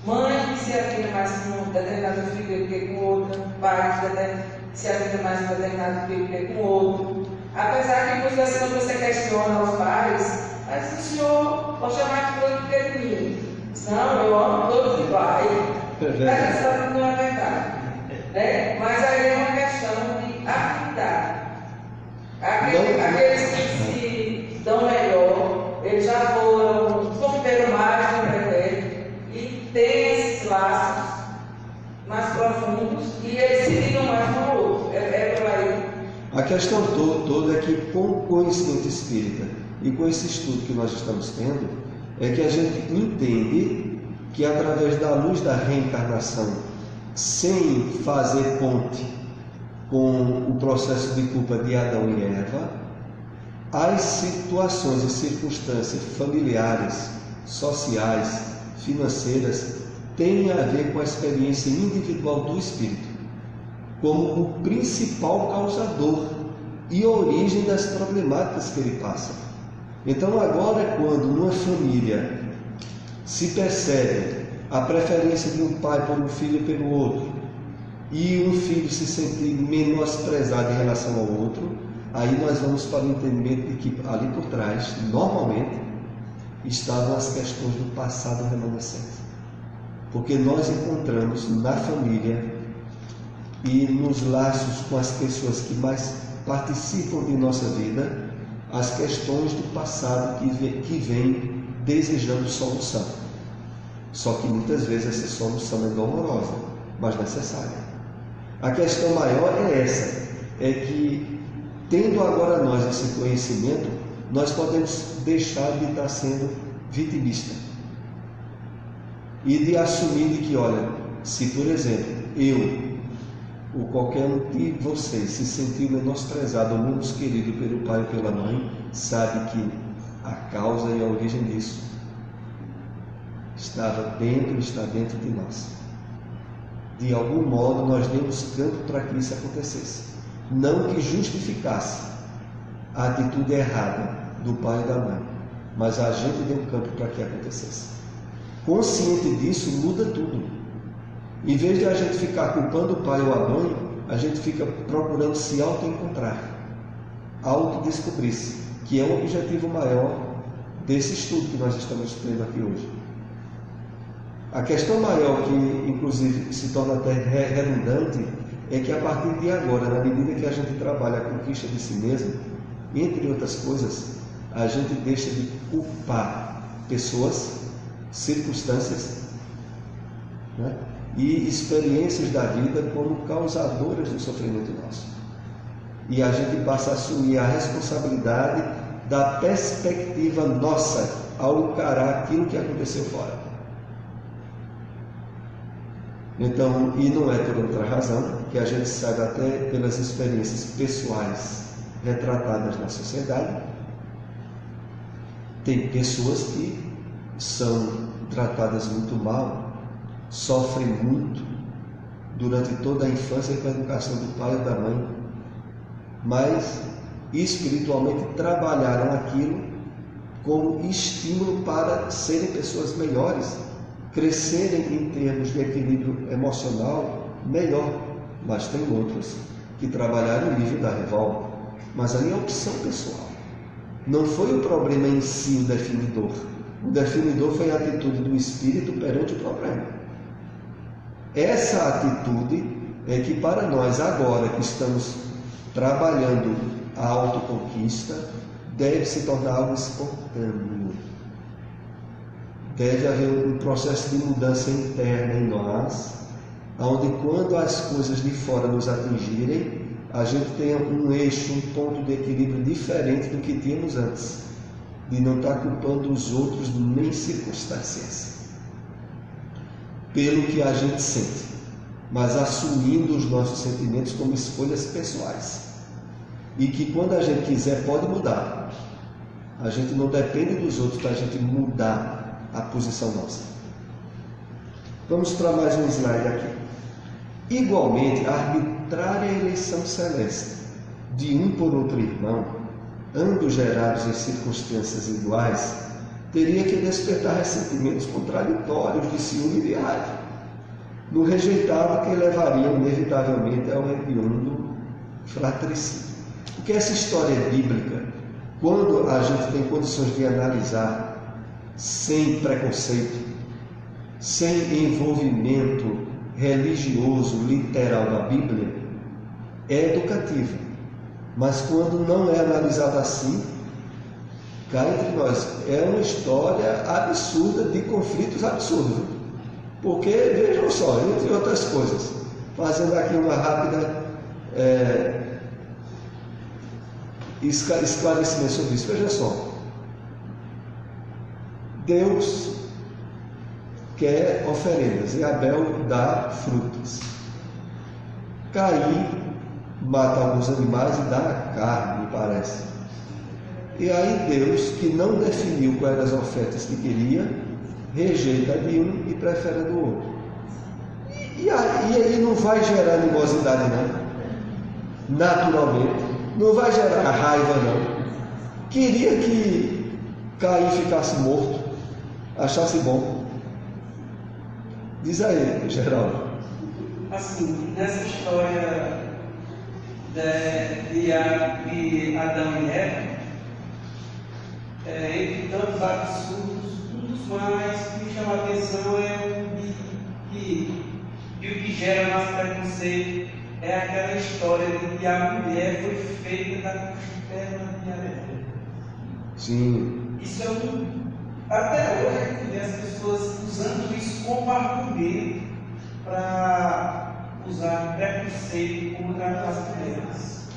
Mãe que se afina mais com um determinado filho do que com outra, pai que se afina mais com um determinado filho do que com outro. Apesar que muitas vezes quando você questiona os pais, mas o senhor, vou chamar de fulano porque é de mim. Não, eu amo todos iguais. Essa história não é verdade. Né? Mas aí é uma questão de afinidade. Aqueles que se dão melhor, eles já conviveram mais no pretérito e têm esses laços mais profundos e eles se ligam mais um ao outro. É por aí. A questão toda é que, com o conhecimento espírita e com esse estudo que nós estamos tendo, é que a gente entende que através da luz da reencarnação, sem fazer ponte com o processo de culpa de Adão e Eva, as situações e circunstâncias familiares, sociais, financeiras, têm a ver com a experiência individual do espírito, como o principal causador e origem das problemáticas que ele passa. Então agora, quando numa família se percebe a preferência de um pai por um filho pelo outro, e um filho se sentir menosprezado em relação ao outro, aí nós vamos para o entendimento de que ali por trás, normalmente, estavam as questões do passado remanescente. Porque nós encontramos na família e nos laços com as pessoas que mais participam de nossa vida, as questões do passado que vem desejando solução. Só que muitas vezes essa solução é dolorosa, mas necessária. A questão maior é essa, é que, tendo agora nós esse conhecimento, nós podemos deixar de estar sendo vitimista e de assumir de que, olha, se por exemplo, eu ou qualquer um de vocês se sentiu menosprezado ou menos querido pelo pai ou pela mãe, sabe que a causa e a origem disso está dentro de nós. De algum modo nós demos campo para que isso acontecesse. Não que justificasse a atitude errada do pai e da mãe, mas a gente deu campo para que acontecesse. Consciente disso, muda tudo. Em vez de a gente ficar culpando o pai ou a mãe, a gente fica procurando se auto-encontrar, autodescobrir-se, que é o objetivo maior desse estudo que nós estamos tendo aqui hoje. A questão maior, que inclusive se torna até redundante, é que a partir de agora, na medida que a gente trabalha a conquista de si mesmo, entre outras coisas, a gente deixa de culpar pessoas, circunstâncias, né, e experiências da vida como causadoras do sofrimento nosso. e a gente passa a assumir a responsabilidade da perspectiva nossa ao encarar aquilo que aconteceu fora. Então, e não é por outra razão, que a gente sabe até pelas experiências pessoais retratadas na sociedade, tem pessoas que são tratadas muito mal, sofrem muito durante toda a infância com a educação do pai ou da mãe, mas espiritualmente trabalharam aquilo como estímulo para serem pessoas melhores, crescerem em termos de equilíbrio emocional melhor. Mas tem outros que trabalharam o nível da revolta, mas ali é opção pessoal. Não foi o problema em si o definidor. O definidor foi a atitude do espírito perante o problema. Essa atitude é que para nós agora que estamos trabalhando a autoconquista, deve se tornar algo espontâneo. Deve haver um processo de mudança interna em nós, onde quando as coisas de fora nos atingirem, a gente tenha um eixo, um ponto de equilíbrio diferente do que tínhamos antes, de não estar culpando os outros nem circunstâncias pelo que a gente sente, mas assumindo os nossos sentimentos como escolhas pessoais, e que quando a gente quiser pode mudar. A gente não depende dos outros para a gente mudar a posição nossa. Vamos para mais um slide aqui. Igualmente, a arbitrária eleição celeste de um por outro irmão, ambos gerados em circunstâncias iguais, teria que despertar ressentimentos contraditórios de ciúme e de raiva, no rejeitado que levariam inevitavelmente ao hediondo fratricídio. Porque essa história é bíblica, quando a gente tem condições de analisar sem preconceito, sem envolvimento religioso, literal da Bíblia, é educativa. Mas quando não é analisada assim, cá entre nós, é uma história absurda de conflitos absurdos. Porque, vejam só, entre outras coisas, fazendo aqui uma rápida esclarecimento sobre isso, veja só. Deus quer oferendas e Abel dá frutas. Caim mata alguns animais e dá carne, me parece. E aí Deus, que não definiu quais eram as ofertas que queria, rejeita de um e prefere a do outro. E aí não vai gerar animosidade não, naturalmente, não vai gerar raiva não. Queria que Caim ficasse morto, achasse bom. Diz aí, Geraldo. Assim, nessa história de Adão e Eva, entre tantos absurdos, um dos mais que me chama a atenção é o que gera mais preconceito, é aquela história de que a mulher foi feita da costerna de Adão. Sim. Isso é até hoje a gente vê as pessoas usando isso como argumento para usar preconceito contra as mulheres.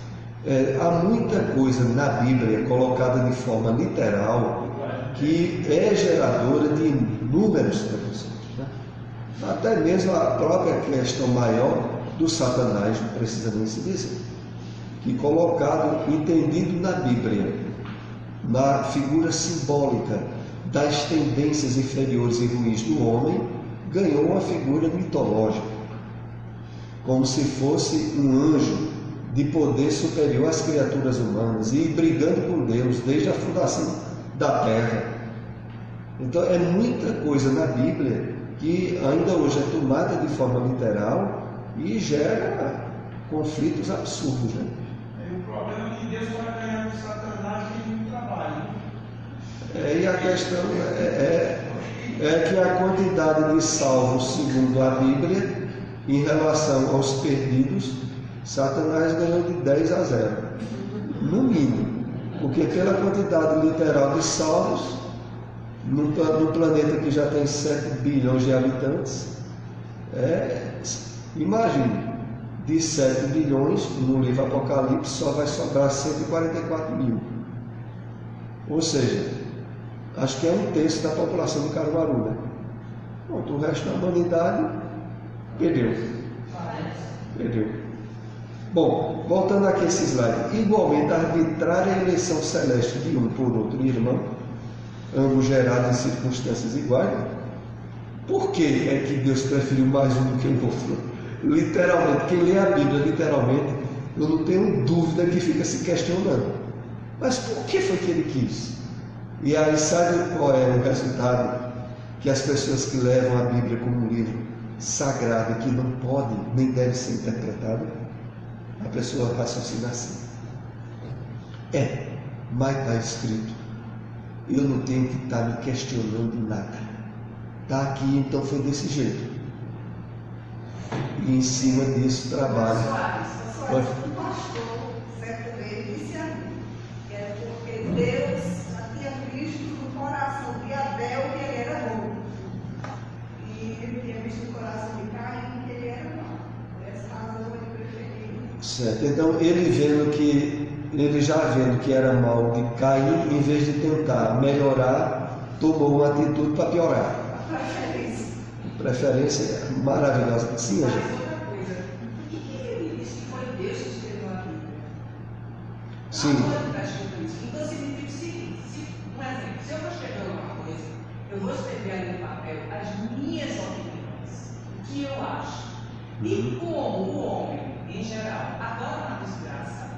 Há muita coisa na Bíblia colocada de forma literal que é geradora de inúmeros preconceitos, né? Até mesmo a própria questão maior do Satanás, não precisa nem se dizer, que colocado, entendido na Bíblia, na figura simbólica das tendências inferiores e ruins do homem, ganhou uma figura mitológica, como se fosse um anjo de poder superior às criaturas humanas e brigando com Deus desde a fundação da terra. Então é muita coisa na Bíblia que ainda hoje é tomada de forma literal e gera conflitos absurdos, né? O problema é que Deus vai ganhar com Satanás e muito trabalho. E a questão é que a quantidade de salvos, segundo a Bíblia, em relação aos perdidos, Satanás ganhou de 10 a 0, no mínimo, porque pela quantidade literal de salvos, num planeta que já tem 7 bilhões de habitantes, imagine, de 7 bilhões, no livro Apocalipse só vai sobrar 144 mil. Ou seja, acho que é 1/3 da população de Caruaru, né? Pronto, o resto da humanidade perdeu. Bom, voltando aqui a esse slide. Igualmente, a arbitrária eleição celeste de um por outro irmão, ambos gerados em circunstâncias iguais. Por que é que Deus preferiu mais um do que o outro? Literalmente, quem lê a Bíblia literalmente, eu não tenho dúvida que fica se questionando. Mas por que foi que ele quis? E aí sabe qual é o resultado? Que as pessoas que levam a Bíblia como um livro sagrado, que não pode nem deve ser interpretado, a pessoa raciocina assim. Mas está escrito. Eu não tenho que estar me questionando nada. Está aqui, então foi desse jeito. E em cima disso trabalha. Um pastor, certa vez, disse a mim que era porque Deus havia visto no coração de Abel que ele era bom. E ele tinha visto no coração de Caim que ele era mau. Por essa razão ele preferiu. Certo. Então ele já vendo que era mal de Caim, em vez de tentar melhorar, tomou uma atitude para piorar. Preferência maravilhosa. Sim, Mas gente. outra coisa, por que ele disse que foi Deus que escreveu a Bíblia? Sim. Está escrito isso. Então significa o seguinte, um exemplo, se eu vou escrever alguma coisa, eu vou escrever ali no papel as minhas opiniões, o que eu acho. E como o homem, em geral, adora uma desgraça,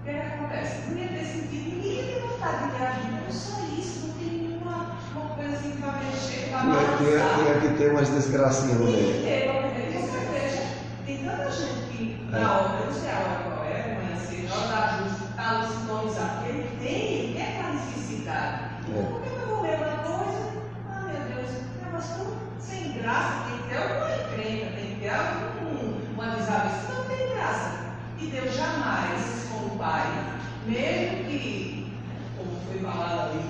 o que acontece? Não ia ter sentido, ninguém ia ter vontade de ler a Bíblia, não só isso, não tem nenhuma coisa assim que vai mexer, vai balançar. Tinha que ter umas desgracinhas no meio. Tem tanta gente que na obra, eu não sei a hora qual é, amanhecer, na hora da justa, está ali sintonizado, porque ele quer aquela necessidade. Por que eu vou ler uma coisa? Ah, meu Deus, é um negócio tão sem graça, tem que ter alguma encrenca, tem que ter uma desavença, não tem graça. E Deus jamais, como pai, mesmo que, como foi falado ali,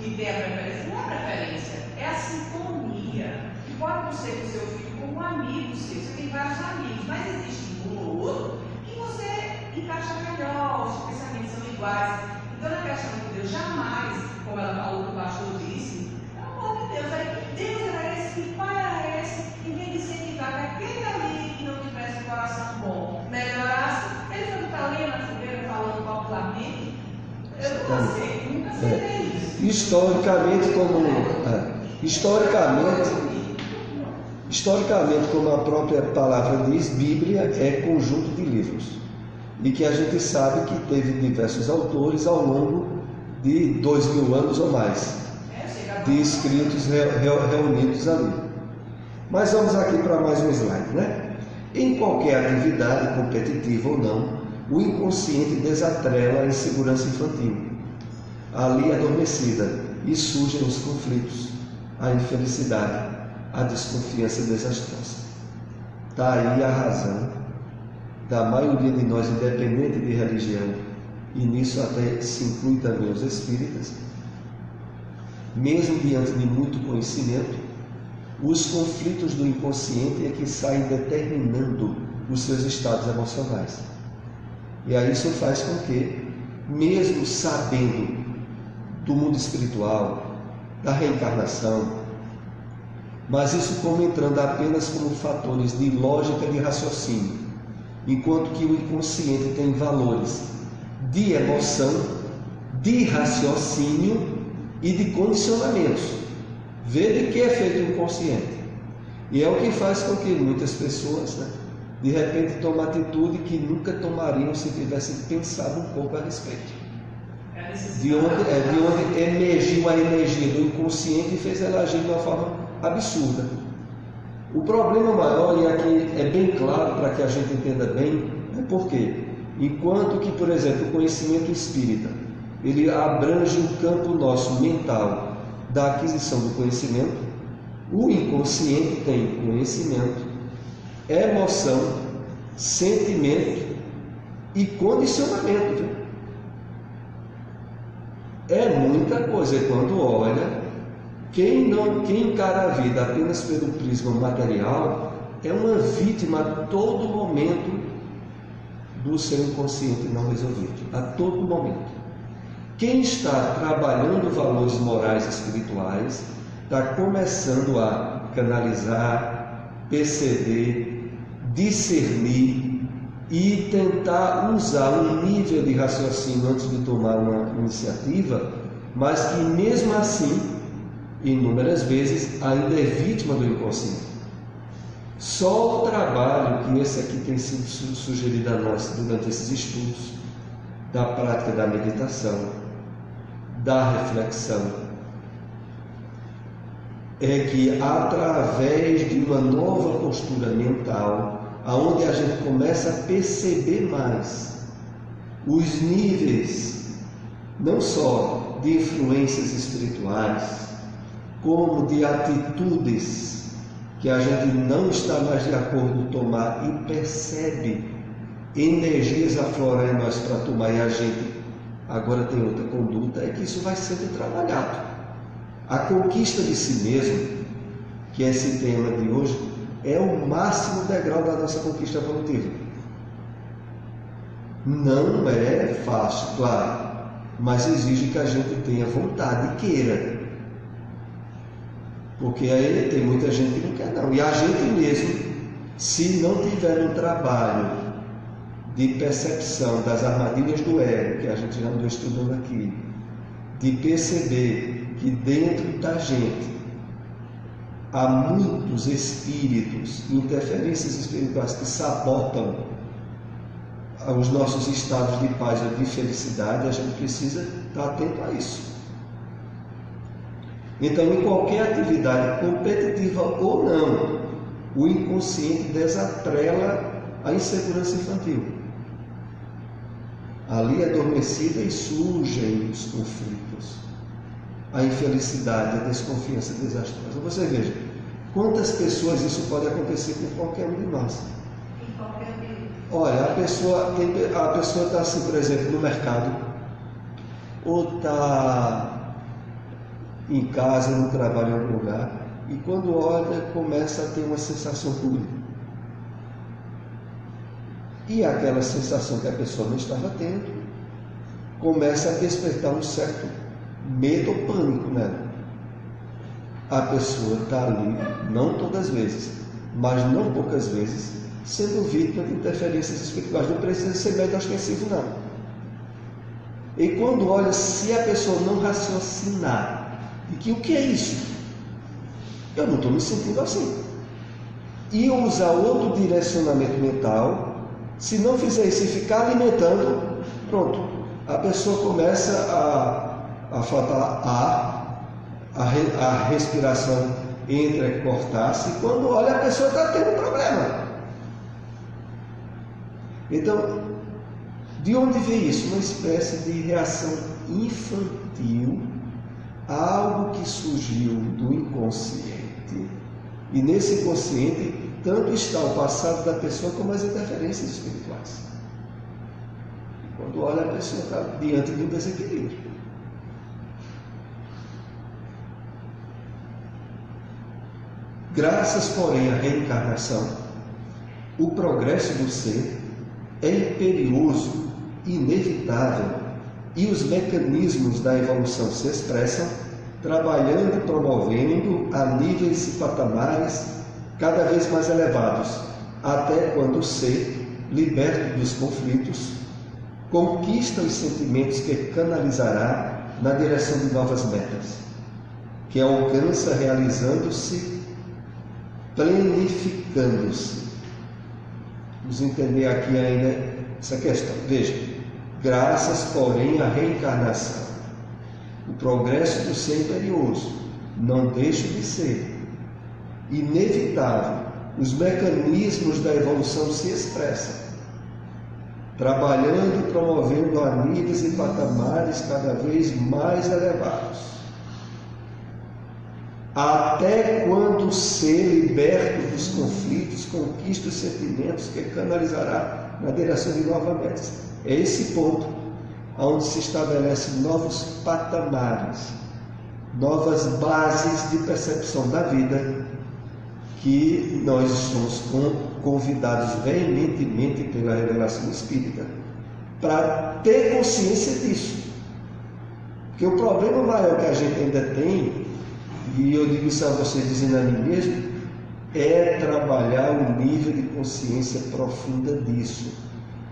que tem a preferência, não é preferência, é a sintonia. E pode não ser com o seu filho como um amigo seu, você tem vários amigos, mas existe um ou outro que você encaixa melhor, os pensamentos são iguais. Então, na questão de Deus, jamais, como ela falou que o pastor disse, pelo amor de Deus, aí Deus era esse, que pai era esse, em vez de incentivar que aquele ali que não tivesse um coração bom melhorasse, ele foi estar ali na fogueira falando popularmente. Eu não sei, nunca sei isso. Historicamente, como a própria palavra diz, Bíblia é conjunto de livros. E que a gente sabe que teve diversos autores ao longo de 2000 anos ou mais, de escritos reunidos ali. Mas vamos aqui para mais um slide, né? Em qualquer atividade, competitiva ou não, o inconsciente desatrela a insegurança infantil, ali adormecida, e surgem os conflitos, a infelicidade, a desconfiança desastrosa. Está aí a razão da maioria de nós, independente de religião, e nisso até se inclui também os espíritas, mesmo diante de muito conhecimento, os conflitos do inconsciente é que saem determinando os seus estados emocionais. E aí isso faz com que, mesmo sabendo do mundo espiritual, da reencarnação, mas isso como entrando apenas como fatores de lógica de raciocínio, enquanto que o inconsciente tem valores de emoção, de raciocínio e de condicionamentos. Vê de que é feito o inconsciente. E é o que faz com que muitas pessoas, de repente, tomem atitude que nunca tomariam se tivessem pensado um pouco a respeito. De onde emergiu a energia do inconsciente e fez ela agir de uma forma absurda. O problema maior, e aqui é bem claro para que a gente entenda bem, é porque, enquanto que, por exemplo, o conhecimento espírita, ele abrange o campo nosso mental da aquisição do conhecimento, o inconsciente tem conhecimento, emoção, sentimento e condicionamento. É muita coisa. E quando olha, quem encara a vida apenas pelo prisma material é uma vítima a todo momento do seu inconsciente não resolvido, a todo momento. Quem está trabalhando valores morais e espirituais está começando a canalizar, perceber, discernir e tentar usar um nível de raciocínio antes de tomar uma iniciativa, mas que mesmo assim, inúmeras vezes, ainda é vítima do inconsciente. Só o trabalho que esse aqui tem sido sugerido a nós durante esses estudos, da prática da meditação, da reflexão, é que através de uma nova postura mental, aonde a gente começa a perceber mais os níveis, não só de influências espirituais, como de atitudes que a gente não está mais de acordo em tomar e percebe energias aflorar em nós para tomar e a gente agora tem outra conduta, é que isso vai sendo trabalhado. A conquista de si mesmo, que é esse tema de hoje, é o máximo degrau da nossa conquista evolutiva. Não é fácil, claro, mas exige que a gente tenha vontade e queira. Porque aí tem muita gente que não quer não. E a gente mesmo, se não tiver um trabalho de percepção das armadilhas do ego, que a gente já andou estudando aqui, de perceber que dentro da gente há muitos espíritos, interferências espirituais que sabotam os nossos estados de paz e de felicidade, a gente precisa estar atento a isso. Então, em qualquer atividade competitiva ou não, o inconsciente desatrela a insegurança infantil. Ali adormecida e surgem os conflitos, a infelicidade, a desconfiança desastrosa. Você veja, quantas pessoas isso pode acontecer com qualquer um de nós. Em qualquer meio. Olha, a pessoa está assim, por exemplo, no mercado, ou está em casa, no trabalho, em algum lugar, e quando olha, começa a ter uma sensação ruim. E aquela sensação que a pessoa não estava tendo, começa a despertar um certo medo ou pânico nela. A pessoa está ali, não todas as vezes, mas não poucas vezes, sendo vítima de interferências espirituais. Não precisa ser médio ostensivo, não. E quando olha, se a pessoa não raciocinar, e que o que é isso? Eu não estou me sentindo assim. E usar outro direcionamento mental, se não fizer isso e ficar alimentando, pronto, a pessoa começa a faltar ar, a respiração entra e cortar-se, e quando olha a pessoa está tendo problema. Então, de onde vem isso? Uma espécie de reação infantil, algo que surgiu do inconsciente, e nesse inconsciente tanto está o passado da pessoa como as interferências espirituais. E quando olha, a pessoa está diante de um desequilíbrio. Graças, porém, à reencarnação, o progresso do ser é imperioso, inevitável, e os mecanismos da evolução se expressam trabalhando e promovendo a níveis e patamares cada vez mais elevados, até quando o ser, liberto dos conflitos, conquista os sentimentos que canalizará na direção de novas metas, que alcança realizando-se, planificando-se. Vamos entender aqui ainda essa questão. Veja, graças, porém, à reencarnação, o progresso do ser imperioso não deixa de ser inevitável. Os mecanismos da evolução se expressam, trabalhando e promovendo a níveis e patamares cada vez mais elevados, até quando o ser liberto dos conflitos conquista os sentimentos que canalizará na direção de novas metas. É esse ponto onde se estabelecem novos patamares, novas bases de percepção da vida, que nós estamos convidados veementemente pela revelação espírita para ter consciência disso. Porque o problema maior que a gente ainda tem, e eu digo isso a vocês dizendo a mim mesmo, é trabalhar o nível de consciência profunda disso.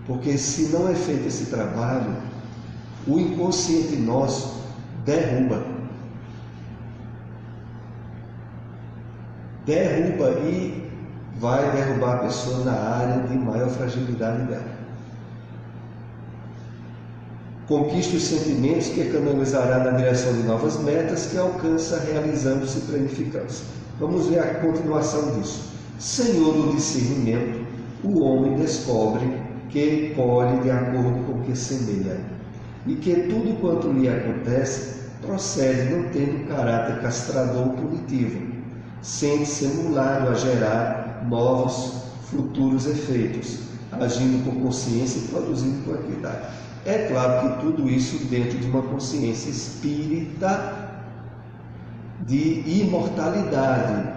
Porque se não é feito esse trabalho, o inconsciente nosso derruba e vai derrubar a pessoa na área de maior fragilidade dela. Conquista os sentimentos que canalizará na direção de novas metas que alcança realizando-se e planificando-se. Vamos ver a continuação disso. Senhor do discernimento, o homem descobre que colhe de acordo com o que semeia, e que tudo quanto lhe acontece procede não tendo caráter castrador ou punitivo, sente-se emulado a gerar novos futuros efeitos, agindo com consciência e produzindo com equidade. É claro que tudo isso dentro de uma consciência espírita de imortalidade,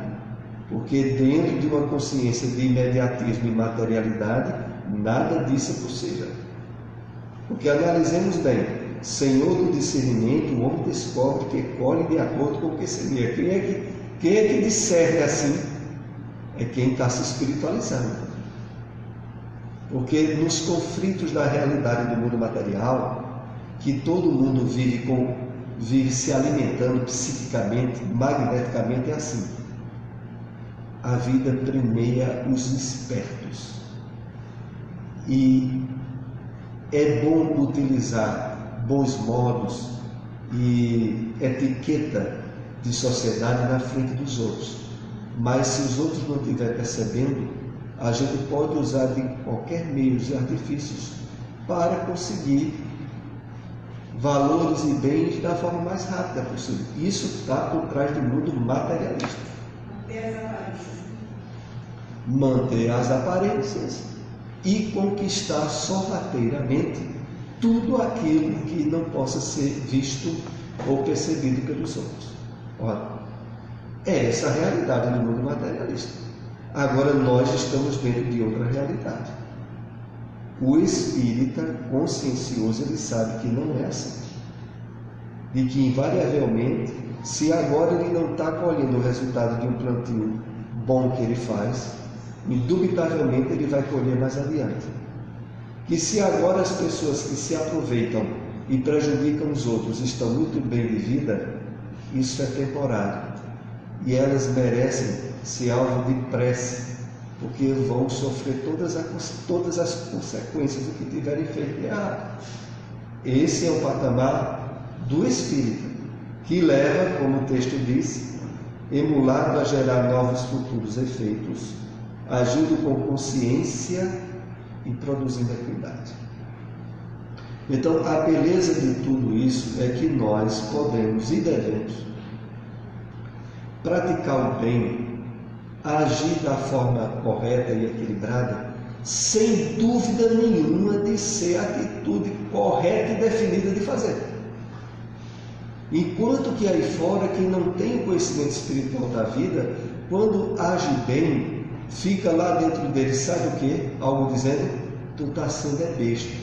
porque dentro de uma consciência de imediatismo e materialidade, nada disso é possível. Porque analisemos bem, Senhor do discernimento, o homem descobre que colhe de acordo com o que semeia. Quem é que discerne assim? É quem está se espiritualizando. Porque nos conflitos da realidade do mundo material, que todo mundo vive se alimentando psiquicamente, magneticamente, é assim. A vida premia os espertos. E é bom utilizar bons modos e etiqueta de sociedade na frente dos outros. Mas se os outros não estiverem percebendo, a gente pode usar de qualquer meios e artifícios para conseguir valores e bens da forma mais rápida possível. Isso está por trás do mundo materialista. Manter as aparências e conquistar sorrateiramente tudo aquilo que não possa ser visto ou percebido pelos outros. Olha, é essa a realidade do mundo materialista. Agora nós estamos dentro de outra realidade. O espírita consciencioso, ele sabe que não é assim. De que invariavelmente, se agora ele não está colhendo o resultado de um plantio bom que ele faz, indubitavelmente ele vai colher mais adiante. Que se agora as pessoas que se aproveitam e prejudicam os outros estão muito bem de vida, isso é temporário. E elas merecem ser alvo de prece, porque vão sofrer todas as consequências do que tiverem feito de errado. Esse é o patamar do espírito, que leva, como o texto diz, emulado a gerar novos futuros efeitos, agindo com consciência e produzindo equidade. Então, a beleza de tudo isso é que nós podemos e devemos praticar o bem, agir da forma correta e equilibrada, sem dúvida nenhuma de ser a atitude correta e definida de fazer. Enquanto que aí fora, quem não tem o conhecimento espiritual da vida, quando age bem, fica lá dentro dele, sabe o que? Algo dizendo, tu está sendo besta.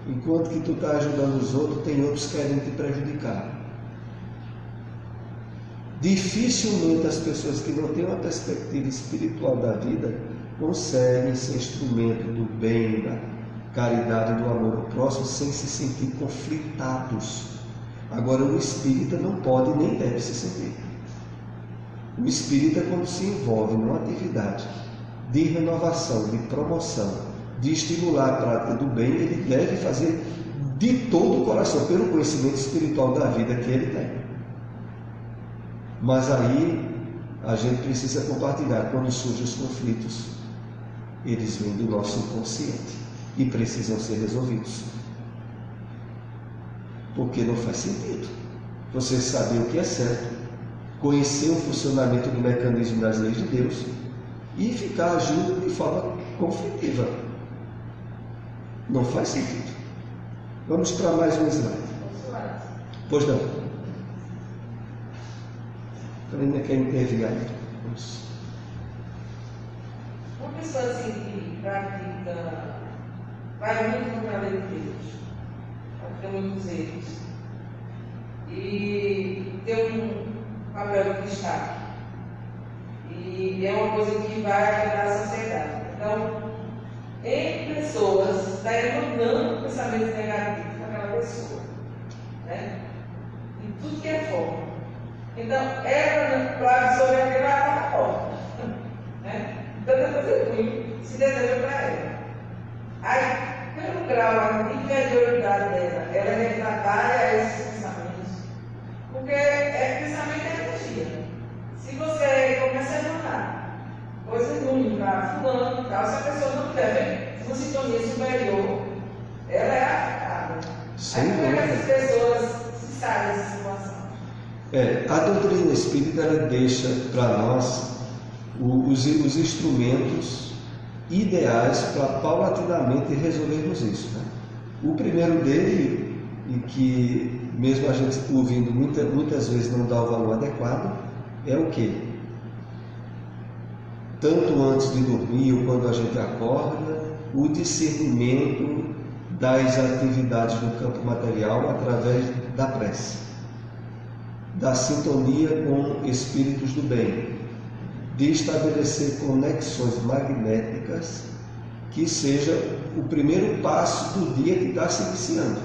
Enquanto que tu está ajudando os outros, tem outros querendo te prejudicar. Dificilmente as pessoas que não têm uma perspectiva espiritual da vida conseguem ser instrumento do bem, da caridade, do amor ao próximo, sem se sentir conflitados. Agora, o espírita não pode nem deve se sentir. O espírita, quando se envolve numa atividade de renovação, de promoção, de estimular a prática do bem, ele deve fazer de todo o coração, pelo conhecimento espiritual da vida que ele tem. Mas aí a gente precisa compartilhar. Quando surgem os conflitos, eles vêm do nosso inconsciente e precisam ser resolvidos. Porque não faz sentido você saber o que é certo, conhecer o funcionamento do mecanismo das leis de Deus e ficar agindo de forma conflitiva. Não faz sentido. Vamos para mais um slide. Pois não. Ainda quer interviar. Vamos. pessoa assim que pratica, vai muito contra a lei de Deus, pratica muitos erros, e tem um papel de destaque, e é uma coisa que vai afetar a sociedade. Então, em pessoas, está emanando pensamentos negativos naquela pessoa, né? De tudo que é forma. Então, ela, para absorver aquilo, ela está na porta, né? Então, tem que fazer ruim, se deseja para ela. Aí, pelo grau de inferioridade dela, ela é retratada a esses pensamentos, porque pensamento é energia. Se você começa a emanar coisas ruins para fulano e tal, se a pessoa não tiver uma sintonia superior, ela é afetada. Aí como é que essas pessoas se saem dessa situação? A doutrina espírita ela deixa para nós os instrumentos ideais para paulatinamente resolvermos isso, né? O primeiro dele, e que mesmo a gente ouvindo muitas vezes não dá o valor adequado, é o quê? Tanto antes de dormir ou quando a gente acorda, o discernimento das atividades do campo material através da prece, da sintonia com espíritos do bem, de estabelecer conexões magnéticas que seja o primeiro passo do dia que está se iniciando.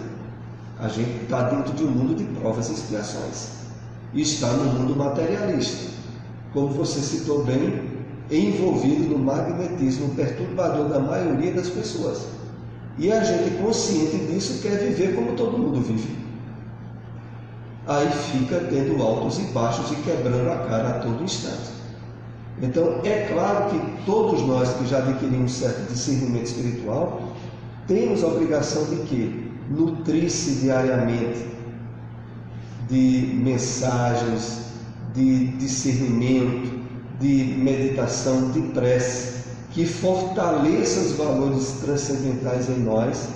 A gente está dentro de um mundo de provas e expiações, e está no mundo materialista, como você citou bem, envolvido no magnetismo perturbador da maioria das pessoas. E a gente, consciente disso, quer viver como todo mundo vive. Aí fica tendo altos e baixos e quebrando a cara a todo instante. Então, é claro que todos nós que já adquirimos certo discernimento espiritual, temos a obrigação de quê? Nutrir-se diariamente de mensagens, de discernimento, de meditação, de prece, que fortaleça os valores transcendentais em nós.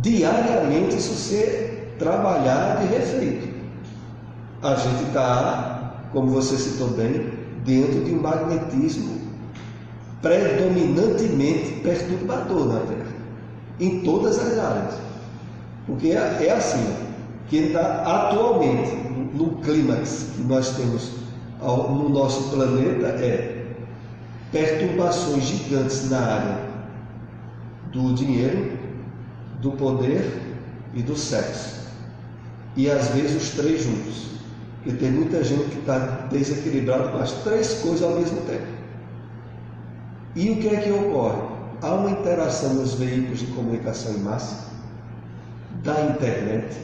Diariamente isso ser trabalhado e refeito. A gente está, como você citou bem, dentro de um magnetismo predominantemente perturbador na Terra, em todas as áreas. Porque é assim, que está atualmente no clímax que nós temos no nosso planeta, é perturbações gigantes na área do dinheiro, do poder e do sexo. E às vezes os três juntos. Porque tem muita gente que está desequilibrada com as três coisas ao mesmo tempo. E o que é que ocorre? Há uma interação nos veículos de comunicação em massa, da internet,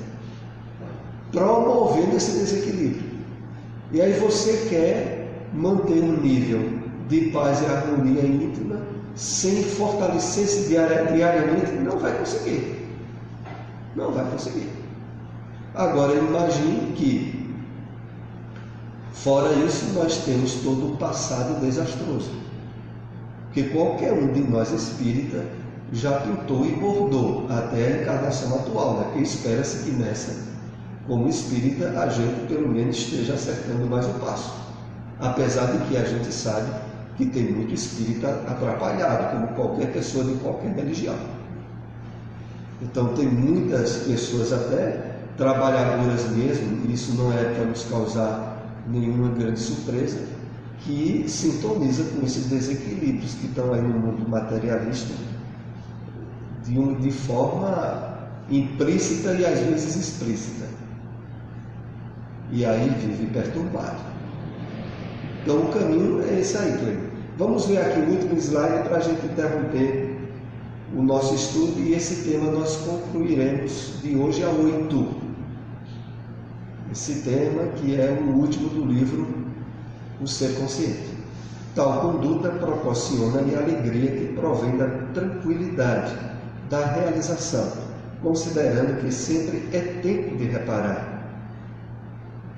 promovendo esse desequilíbrio. E aí você quer manter um nível de paz e harmonia íntima, sem fortalecer-se diariamente, não vai conseguir. Não vai conseguir. Agora imagine que, fora isso, nós temos todo um passado desastroso. Porque qualquer um de nós espírita já pintou e bordou até a encarnação atual, né? Porque espera-se que nessa, como espírita, a gente pelo menos esteja acertando mais o passo. Apesar de que a gente sabe que tem muito espírita atrapalhado, como qualquer pessoa de qualquer religião. Então tem muitas pessoas até trabalhadoras mesmo, e isso não é para nos causar nenhuma grande surpresa, que sintoniza com esses desequilíbrios que estão aí no mundo materialista de forma implícita e às vezes explícita. E aí vive perturbado. Então o caminho é esse aí, Cleber. Vamos ver aqui o último slide para a gente interromper o nosso estudo, e esse tema nós concluiremos de hoje a 8. Esse tema que é o último do livro O Ser Consciente. Tal conduta proporciona-lhe a alegria que provém da tranquilidade, da realização, considerando que sempre é tempo de reparar.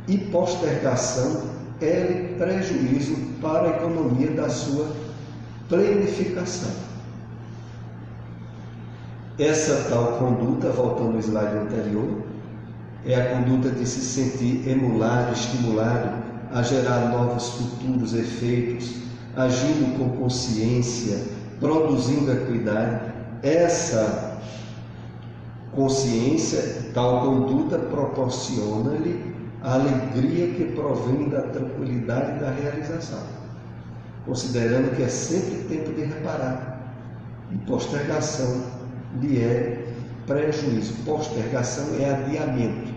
E postergação é prejuízo para a economia da sua planificação. Essa tal conduta, voltando ao slide anterior, é a conduta de se sentir emulado, estimulado a gerar novos futuros efeitos, agindo com consciência, produzindo equidade, essa consciência, tal conduta proporciona-lhe a alegria que provém da tranquilidade e da realização, considerando que é sempre tempo de reparar, e postergação lhe é prejuízo. Postergação é adiamento,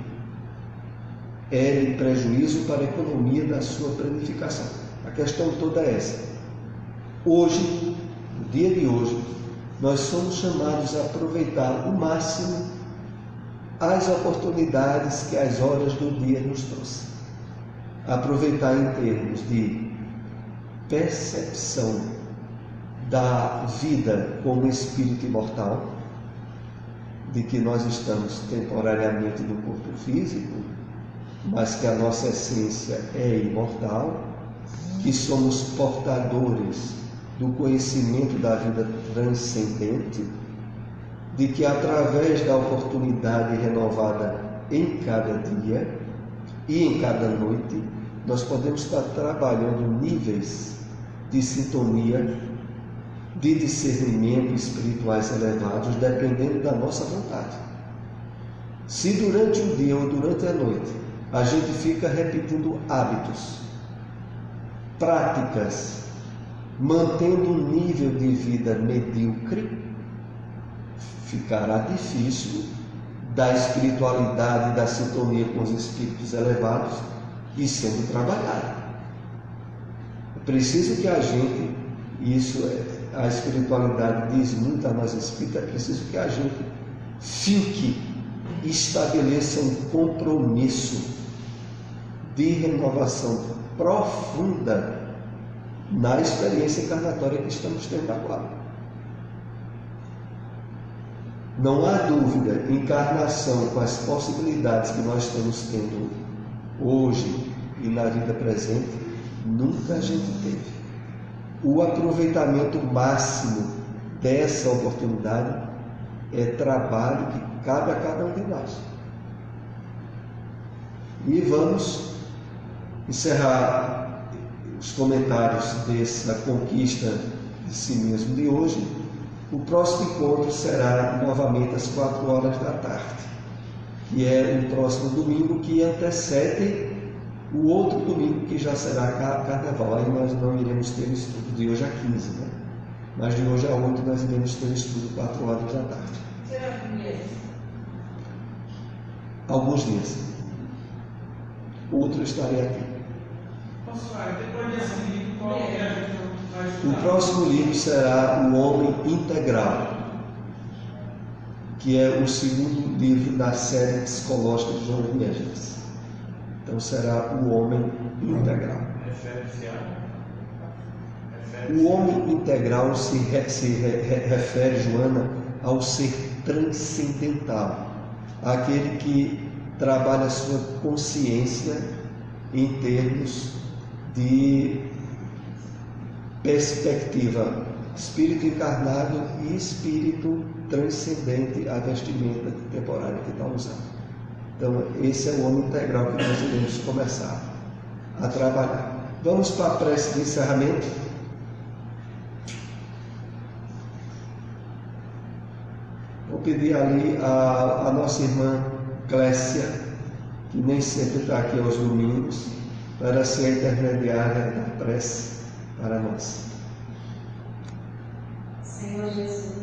é prejuízo para a economia da sua planificação. A questão toda é essa. Hoje, no dia de hoje, nós somos chamados a aproveitar o máximo as oportunidades que as horas do dia nos trouxeram. Aproveitar em termos de percepção da vida como espírito imortal, de que nós estamos temporariamente no corpo físico, mas que a nossa essência é imortal, que somos portadores do conhecimento da vida transcendente, de que através da oportunidade renovada em cada dia e em cada noite, nós podemos estar trabalhando níveis de sintonia, de discernimento espirituais elevados, dependendo da nossa vontade. Se durante o dia ou durante a noite a gente fica repetindo hábitos, práticas, mantendo um nível de vida medíocre, ficará difícil da espiritualidade, da sintonia com os espíritos elevados e sendo trabalhada. É preciso que a gente, a espiritualidade diz muito a nós espíritas, é preciso que a gente fique, estabeleça um compromisso de renovação profunda na experiência encarnatória que estamos tendo agora. Não há dúvida, encarnação com as possibilidades que nós estamos tendo hoje e na vida presente, nunca a gente teve. O aproveitamento máximo dessa oportunidade é trabalho que cabe a cada um de nós. E vamos encerrar os comentários dessa conquista de si mesmo de hoje. O próximo encontro será novamente às 4 horas da tarde, que é o próximo domingo, que antecede o outro domingo, que já será carnaval. Aí nós não iremos ter estudo de hoje a 15, né? Mas de hoje a 8 nós iremos ter estudo 4 horas da tarde. Será que Alguns dias. Outro estarei aqui. Depois desse livro, qual é a gente vai estudar? O próximo livro será O Homem Integral, que é o segundo livro da série psicológica de João Viegas. Então será O Homem Integral. O homem integral se refere, Joana, ao ser transcendental, aquele que trabalha a sua consciência em termos de perspectiva, espírito encarnado e espírito transcendente à vestimenta temporária que está usando. Então, esse é o homem integral que nós iremos começar a trabalhar. Vamos para a prece de encerramento. Vou pedir ali a nossa irmã Clécia, que nem sempre está aqui aos domingos, para ser a intermediária da prece para nós. Senhor Jesus,